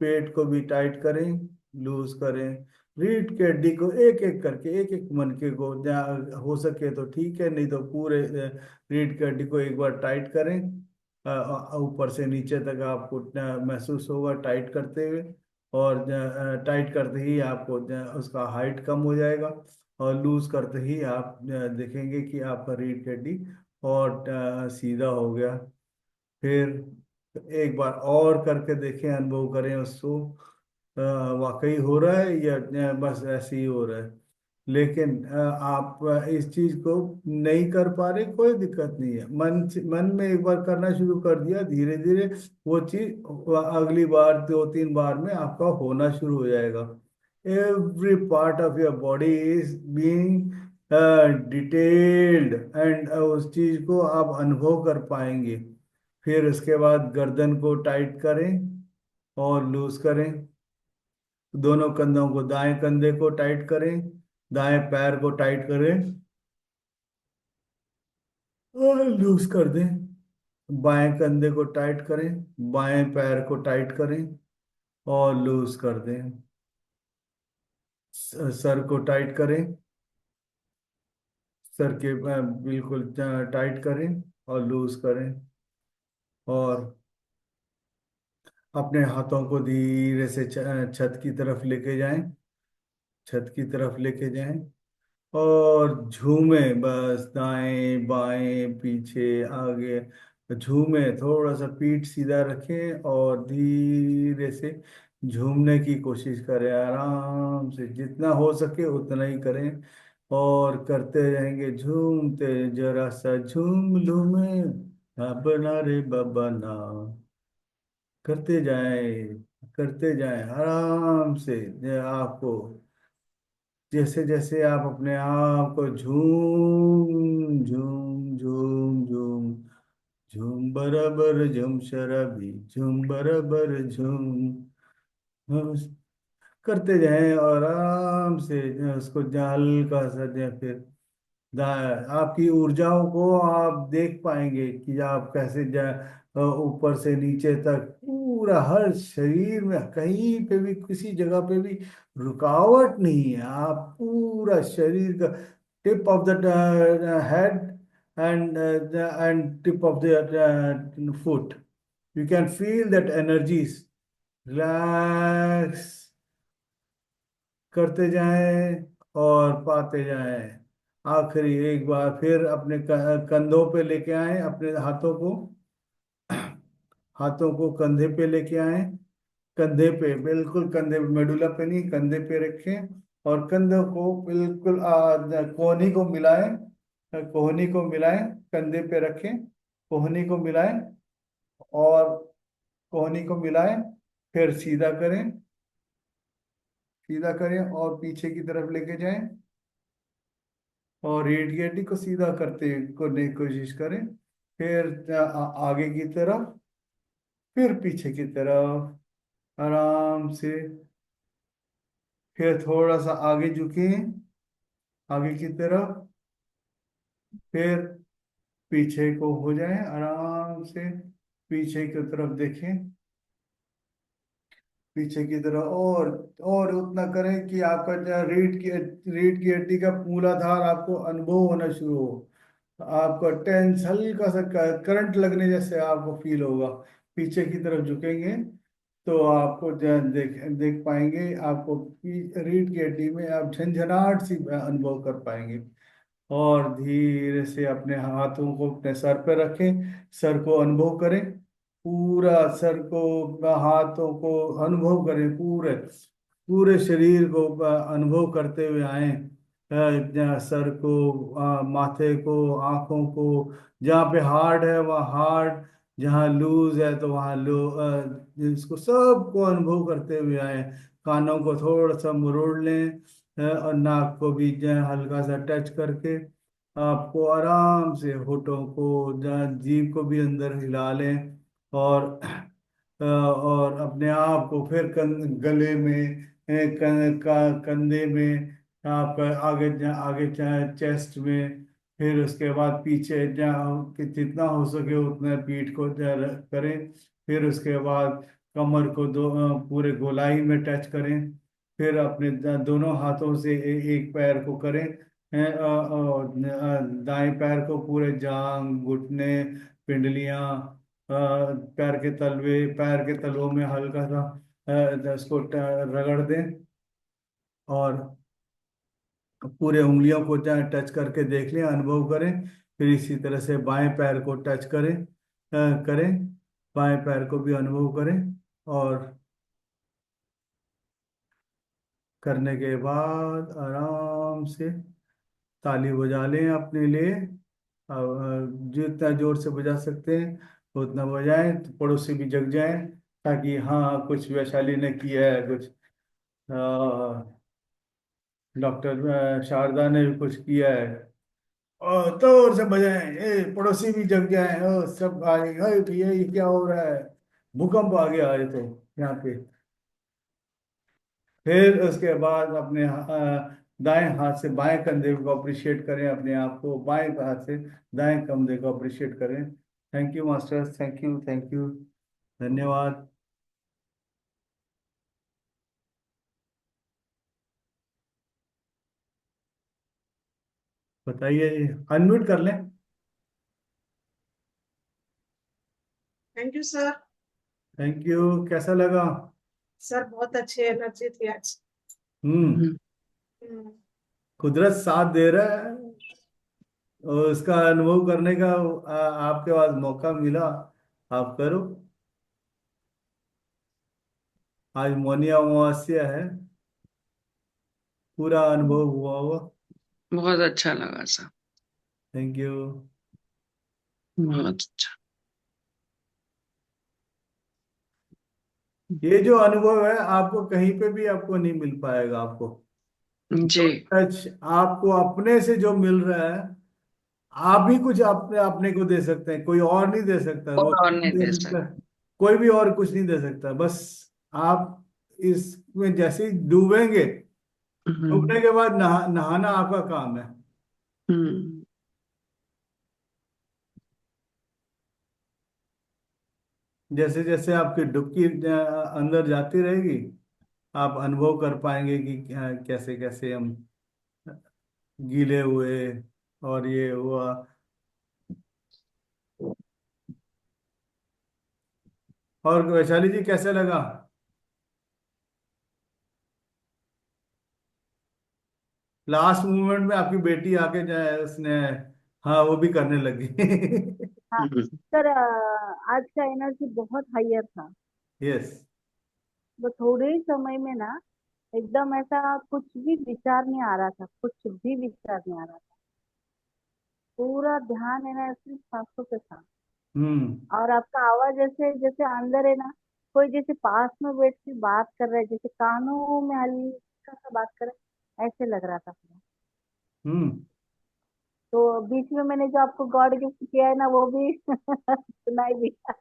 पेट को भी टाइट करें, लूज करें। रीढ़ की हड्डी को एक एक करके, एक एक मनके को, जहाँ हो सके तो ठीक है, नहीं तो पूरे रीढ़ की हड्डी को एक बार टाइट करें। ऊपर से नीचे तक आपको महसूस होगा टाइट करते हुए। और टाइट करते ही आपको उसका हाइट कम हो जाएगा। और लूज करते ही आप देखेंगे कि आपका रीढ़ की हड्डी और सीधा हो गया। फिर एक बार और करके देखें, अनुभव करें उसको। वाकई हो रहा है या बस ऐसे ही हो रहा है। लेकिन आप इस चीज को नहीं कर पा रहे, कोई दिक्कत नहीं है। मन में एक बार करना शुरू कर दिया, धीरे धीरे वो चीज अगली बार दो तीन बार में आपका होना शुरू हो जाएगा। Every part of your body is being detailed, and उस चीज को आप अनुभव कर पाएंगे। फिर उसके बाद गर्दन को टाइट करें और लूज करें। दोनों कंधों को, दाएं कंधे को टाइट करें, दाएं पैर को टाइट करें और लूज कर दें। बाएं कंधे को टाइट करें, बाएं पैर को टाइट करें और लूज कर दें। सर को टाइट करें, सर के बिल्कुल टाइट करें और लूज करें। और अपने हाथों को धीरे से छत की तरफ लेके जाएं, छत की तरफ लेके जाएं और झूमे, बस दाएं बाएं पीछे आगे झूमे। थोड़ा सा पीठ सीधा रखें और धीरे से झूमने की कोशिश करें, आराम से जितना हो सके उतना ही करें। और करते रहेंगे झूमते, जरा सा झूम लूं मैं, अब ना रे बाबा ना। करते जाएं, करते जाएं आराम से। आपको जैसे जैसे आप अपने आप को झूम झूम झूम झूम झूम बराबर झूम शराबी झूम बराबर झूम, हम करते जाएं और आराम से उसको हल्का सा फिर आपकी ऊर्जाओं को आप देख पाएंगे कि आप कैसे ऊपर से नीचे तक पूरा हर शरीर में कहीं पे भी किसी जगह पे भी रुकावट नहीं है। आप पूरा शरीर का tip of the head and tip of the foot, you can feel that energies. Relax करते जाएं और पाते जाएं। आखिरी एक बार फिर अपने कंधों पे लेके आए, अपने हाथों को, हाथों को कंधे पे लेके आए। कंधे पे, बिल्कुल कंधे पे, मेडुला पे नहीं, कंधे पे रखें। और कंधों को बिल्कुल कोहनी को मिलाएं, कोहनी को मिलाएं, कंधे पे रखें, कोहनी को मिलाएं और कोहनी को मिलाएं। फिर सीधा करें, सीधा करें और पीछे की तरफ लेके जाएं और रीढ़ की हड्डी को सीधा करने की कोशिश करें। फिर आगे की तरफ, फिर पीछे की तरफ आराम से। फिर थोड़ा सा आगे झुके, आगे की तरफ। फिर पीछे को हो जाए आराम से, पीछे की तरफ देखें, पीछे की तरफ। और उतना करें कि आपका रीढ़ की हड्डी का मूलाधार आपको अनुभव होना शुरू हो। आपका टेंस हल्का सा करंट लगने जैसे आपको फील होगा। पीछे की तरफ झुकेंगे तो आपको देख देख पाएंगे, आपको रीढ़ की हड्डी में आप झंझनाहट सी अनुभव कर पाएंगे। और धीरे से अपने हाथों को अपने सर पर रखें, सर को अनुभव करें, पूरा सर को, हाथों को अनुभव करें, पूरे पूरे शरीर को अनुभव करते हुए आए। सर को, माथे को, आंखों को, जहाँ पे हार्ड है वहाँ हार्ड, जहाँ लूज है तो वहाँ इसको सबको अनुभव करते हुए आए। कानों को थोड़ा सा मरोड़ लें, और नाक को भी जो है हल्का सा टच करके आपको आराम से होठों को, जहाँ जीभ को भी अंदर हिला लें। और और अपने आप को फिर गले में, कंधे में, आप आगे आगे चेस्ट में, फिर उसके बाद पीछे जहाँ कि जितना हो सके उतना पीठ को करें। फिर उसके बाद कमर को पूरे गोलाई में टच करें। फिर अपने दोनों हाथों से एक पैर को करें, और दाएं पैर को पूरे जांग, घुटने, पिंडलियां, पैर के तलवे, पैर के तलवों में हल्का सा इसको रगड़ दें। और पूरे उंगलियों को टच करके देख लें, अनुभव करें। फिर इसी तरह से बाएं पैर को टच करें, करें, बाएं पैर को भी अनुभव करें। और करने के बाद आराम से ताली बजा लें अपने लिए। जितना जोर से बजा सकते हैं उतना बजाएं, तो पड़ोसी भी जग जाएं, ताकि हाँ कुछ वैशाली ने किया है, कुछ डॉक्टर शारदा ने भी कुछ किया है। और जोर से बजाएं, पड़ोसी भी जग जाएं, सब आए, भैया ये क्या हो रहा है, भूकंप आ गया है तो यहाँ पे। फिर उसके बाद अपने दाएं हाथ से बाएं कंधे को अप्रिशिएट करें, अपने आप को बाएं हाथ से दाएं कंधे को अप्रिशिएट करें। Thank you master, thank you, thank you, धन्यवाद। बताइए, अनम्यूट कर लें। Thank you sir. Thank you. कैसा लगा? सर बहुत अच्छी एनर्जी थी आज। हम्म। हम्म, कुदरत साथ दे रहा है और उसका अनुभव करने का आपके पास मौका मिला, आप करो। आज मौनी अमावस्या है, पूरा अनुभव हुआ होगा। बहुत अच्छा लगा सर। Thank you. बहुत अच्छा। ये जो अनुभव है आपको कहीं पे भी आपको नहीं मिल पाएगा। आपको जी। टच आपको अपने से जो मिल रहा है, आप ही कुछ अपने अपने को दे सकते हैं, कोई और नहीं दे सकता। और रोशनी नहीं नहीं दे दे सकता, सकते। कोई भी और कुछ नहीं दे सकता। बस आप इसमें जैसे ही डूबेंगे, हम्म। डूबने के बाद नहाना आपका काम है। हम्म। जैसे जैसे आपकी डुबकी अंदर जाती रहेगी, आप अनुभव कर पाएंगे कि कैसे कैसे हम गीले हुए और ये हुआ। और वैशाली जी कैसे लगा? लास्ट मोमेंट में आपकी बेटी आके जाए उसने, हाँ वो भी करने लगी। हाँ हम्म। सर, आज का एनर्जी बहुत हायर था। यस। वो थोड़े ही समय में ना एकदम ऐसा कुछ भी विचार नहीं आ रहा था, कुछ भी विचार नहीं आ रहा था। पूरा ध्यान है ना सिर्फ सांसों पे था। हम्म। और आपका आवाज जैसे जैसे अंदर है ना, कोई जैसे पास में बैठ के बात कर रहा है, जैसे कानों में हल्का सा बात कर रहा है, ऐसे लग रहा था पूरा। हम्म। तो बीच में मैंने जो आपको गॉड गिफ्ट किया है ना, वो भी सुनाई दिया।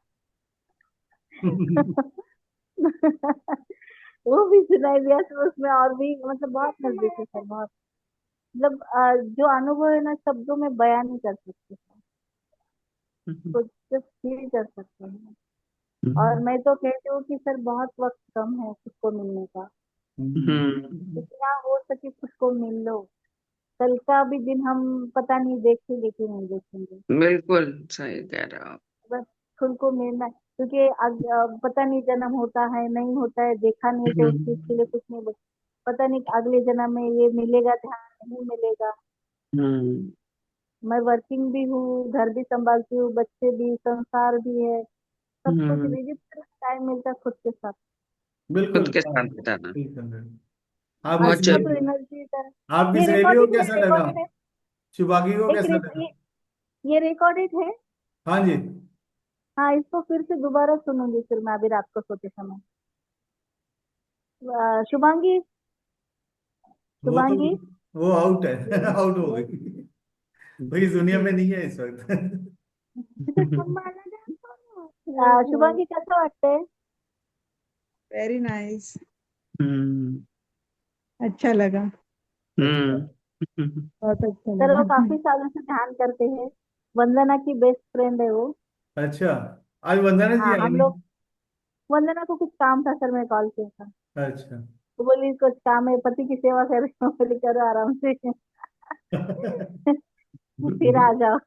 वो भी सुनाई दिया, तो उसमें और भी मतलब बहुत नजदीक है सर, बहुत मतलब जो अनुभव है ना शब्दों में बयान नहीं कर सकते सर, हम्म। तो सिर्फ फील कर सकते हैं। और हम्म। मैं तो कहती हूँ कि सर बहुत वक्त कम है खुद को मिलने का। जितना हो सके खुद को मिल लो। कल का भी दिन हम पता नहीं देखेंगे कि नहीं देखेंगे। बिल्कुल सही कह रहे हो आप। बस खुद को मिलना है, क्योंकि पता नहीं जन्म होता है नहीं होता है, देखा नहीं तो उस चीज के लिए कुछ नहीं पता नहीं अगले जन्म में ये मिलेगा ध्यान नहीं मिलेगा। हम्म। मैं वर्किंग भी हूँ, घर भी संभालती हूँ, बच्चे भी, संसार भी है, सब कुछ हम्म। भी, जिस तरह टाइम मिलता है खुद के साथ। बिल्कुल, खुद के हाँ, साथ बिताना बिल्कुल। आपकी आज बहुत का सहेली, तो जरूरी। एनर्जी था। आपकी ये सहेली को रिकॉर्डेड है, कैसा लगा? रिकॉर्डेड है। शिवांगी को एक कैसा लगा? ये रिकॉर्डेड है। हाँ जी। हाँ, इसको फिर से दोबारा सुनूंगी फिर मैं अभी रात को सोते समय। शुभांगी, वो तो शुभांगी। वो आउट है, आउट हो गई, वो इस दुनिया में नहीं है इस वक्त। शुभांगी कैसा वाटतंय? Very nice. हम्म। अच्छा लगा। अच्छा। हम्म। बहुत अच्छा सर वो लगा। काफी सालों से ध्यान करते हैं। वंदना की बेस्ट फ्रेंड है वो। अच्छा, आज वंदना जी हाँ आई हम नहीं? लोग, वंदना को कुछ काम था सर, मैं कॉल किया था। अच्छा। वो बोली कुछ काम है, पति की सेवा कर रही हूँ। बोली करो आराम से। फिर आ जाओ।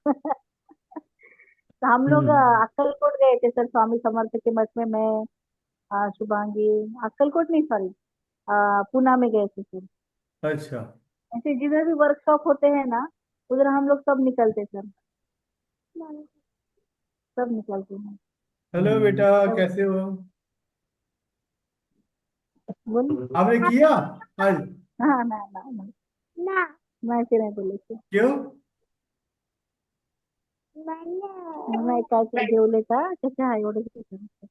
तो हम लोग हम्म। अक्कलकोट गए थे सर, स्वामी समर्थ के मठ में। मैं शुभांगी, अक्कलकोट नहीं सॉरी, पूना में गए थे सर। अच्छा। ऐसे जिधर भी वर्कशॉप होते हैं ना, उधर हम लोग सब निकलते सर, सब निकलते हैं। हेलो बेटा, सब कैसे हो? बोली। आपने किया आज? हाँ ना ना ना ना, मैं ऐसे नहीं बोले थे। क्यों? मैं काय काय जेवले का कसे आहे एवढं विचारायचं.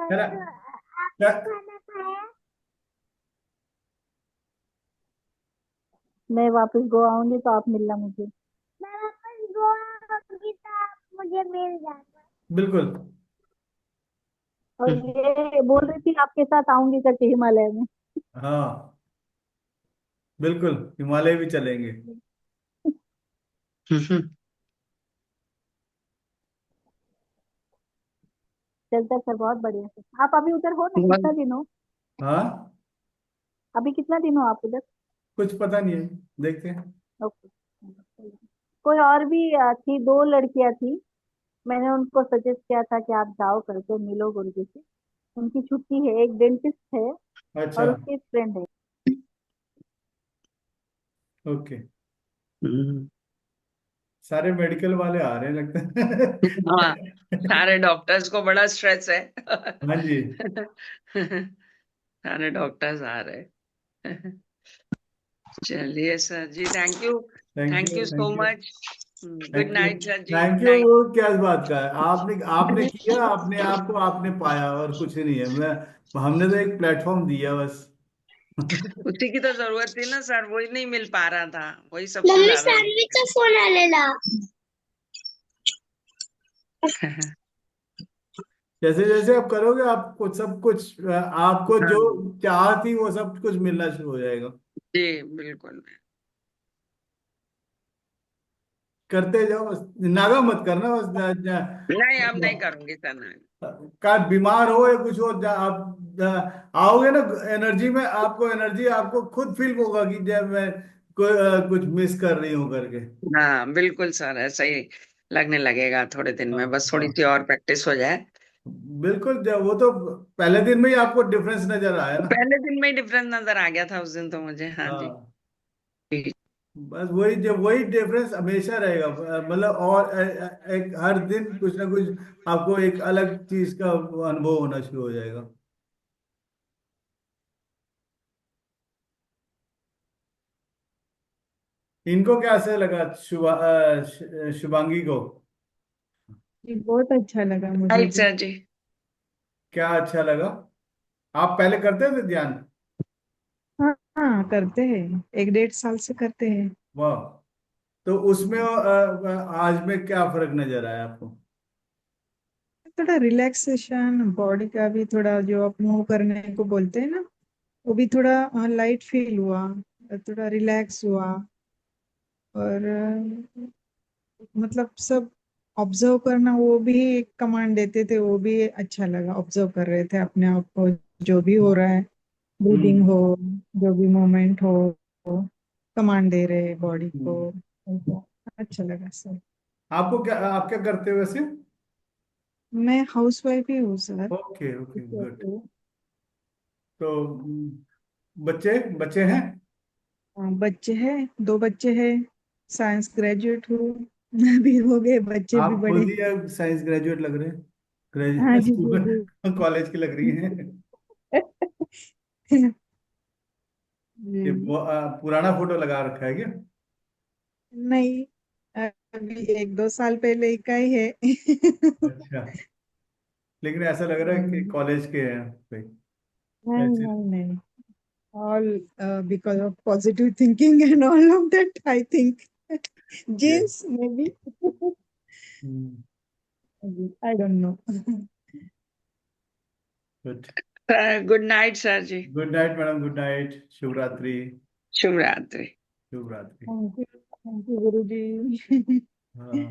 करा, आपने क- खाना खाया? मैं वापस गोवा आऊंगी तो आप मिलना मुझे। मैं वापस गोवा आऊंगी तो आप मुझे मिल जाना। बिल्कुल। और ये बोल रही थी आपके साथ आऊंगी करके हिमालय में। हाँ, बिल्कुल, हिमालय भी चलेंगे। चलता सर, बहुत बढ़िया सर। आप अभी उधर हो ना, बहुत कितना दिन हो? हाँ, अभी कितना दिन हो आप उधर? कुछ पता नहीं है, देखते हैं। ओके। कोई और भी थी, दो लड़कियां थी। मैंने उनको सजेस्ट किया था कि आप जाओ करके मिलो गुरुजी से। उनकी छुट्टी है, एक डेंटिस्ट है अच्छा। और उसकी फ्रेंड है। ओके। हम्म, सारे मेडिकल वाले आ रहे हैं लगता हाँ, है। सारे डॉक्टर्स को बड़ा स्ट्रेस है। हाँ जी। सारे डॉक्टर्स आ रहे हैं। चलिए sir ji, thank thank you, you so thank you, much. Good thank you. Night sir ji, thank good you, night. वो क्या बात का है? आपने आपने किया, अपने आप को आपने पाया, और कुछ नहीं है। मैं हमने तो एक प्लेटफॉर्म दिया बस। उसी की तो जरूरत थी ना सर, वही नहीं मिल पा रहा था, वही सबसे मम्मी ज्यादा सानवीचा फोन आलेला। जैसे जैसे आप करोगे, आपको सब कुछ आपको जो हाँ चाह थी वो सब कुछ मिलना शुरू हो जाएगा। जी, बिल्कुल। करते जाओ बस, नागा मत करना बस। नहीं, अब नहीं करूंगी सर, नहीं। का बीमार हो या कुछ हो, आप आओगे ना एनर्जी में, आपको एनर्जी आपको खुद फील होगा कि जब मैं कुछ मिस कर रही हूँ करके। हाँ बिल्कुल सर, ऐसा ही लगने लगेगा थोड़े दिन हाँ में, बस थोड़ी हाँ, सी और प्रैक्टिस हो जाए। बिल्कुल। जब वो तो पहले दिन में ही आपको डिफरेंस नजर आया ना। पहले दिन में ही डिफरेंस नजर आ गया था उस दिन तो मुझे, हाँ जी। हाँ, बस वही, जब वही डिफरेंस हमेशा रहेगा, मतलब, और एक हर दिन कुछ ना कुछ आपको एक अलग चीज का अनुभव होना शुरू हो जाएगा। इनको कैसे लगा, शुभांगी को? ये बहुत अच्छा लगा मुझे राइट भी। सर जी। क्या अच्छा लगा? आप पहले करते थे ध्यान? हाँ हाँ, करते हैं, 1 1.5 साल से करते हैं। वाह। तो उसमें आज में क्या फर्क नजर आया आपको? थोड़ा रिलैक्सेशन, बॉडी का भी थोड़ा, जो आप मूव करने को बोलते हैं ना, वो भी थोड़ा लाइट फील हुआ, थोड़ा रिलैक्स हुआ। और मतलब सब ऑब्जर्व करना, वो भी एक कमांड देते थे, वो भी अच्छा लगा। ऑब्जर्व कर रहे थे अपने आप को, जो भी हो रहा है, ब्रीदिंग हम्म हो, जो भी मोमेंट हो, कमांड दे रहे बॉडी को। हम्म। ऐसा अच्छा लगा सर। आपको क्या, आप क्या करते हो वैसे? मैं हाउस वाइफ ही हूँ सर। Okay okay, good. तो, तो बच्चे बच्चे हैं? बच्चे हैं, 2 बच्चे हैं। साइंस ग्रेजुएट हूँ। मैं भी, हो गए बच्चे भी आप खुद बड़े। ही साइंस ग्रेजुएट लग रहे हैं, हाँ ग्रेजुएट जी जी जी। स्कूल कॉलेज की लग रही हैं। ये जी। पुराना फोटो लगा रखा है क्या? नहीं, अभी 1 2 साल पहले ही का ही है। अच्छा, लेकिन ऐसा लग रहा है कि कॉलेज के हैं भाई, नहीं ऐसे। नहीं नहीं, all because of positive thinking and all of that, I think. ये Genes maybe. I don't know. Good. Good night sir ji. Good night madam, good night, शुभ रात्रि। शुभ रात्रि। शुभ रात्रि। Thank you, Guruji. हाँ,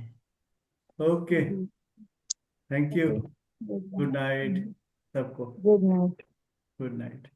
okay, thank you. Okay, good good night. Night सबको। Good night. Good night.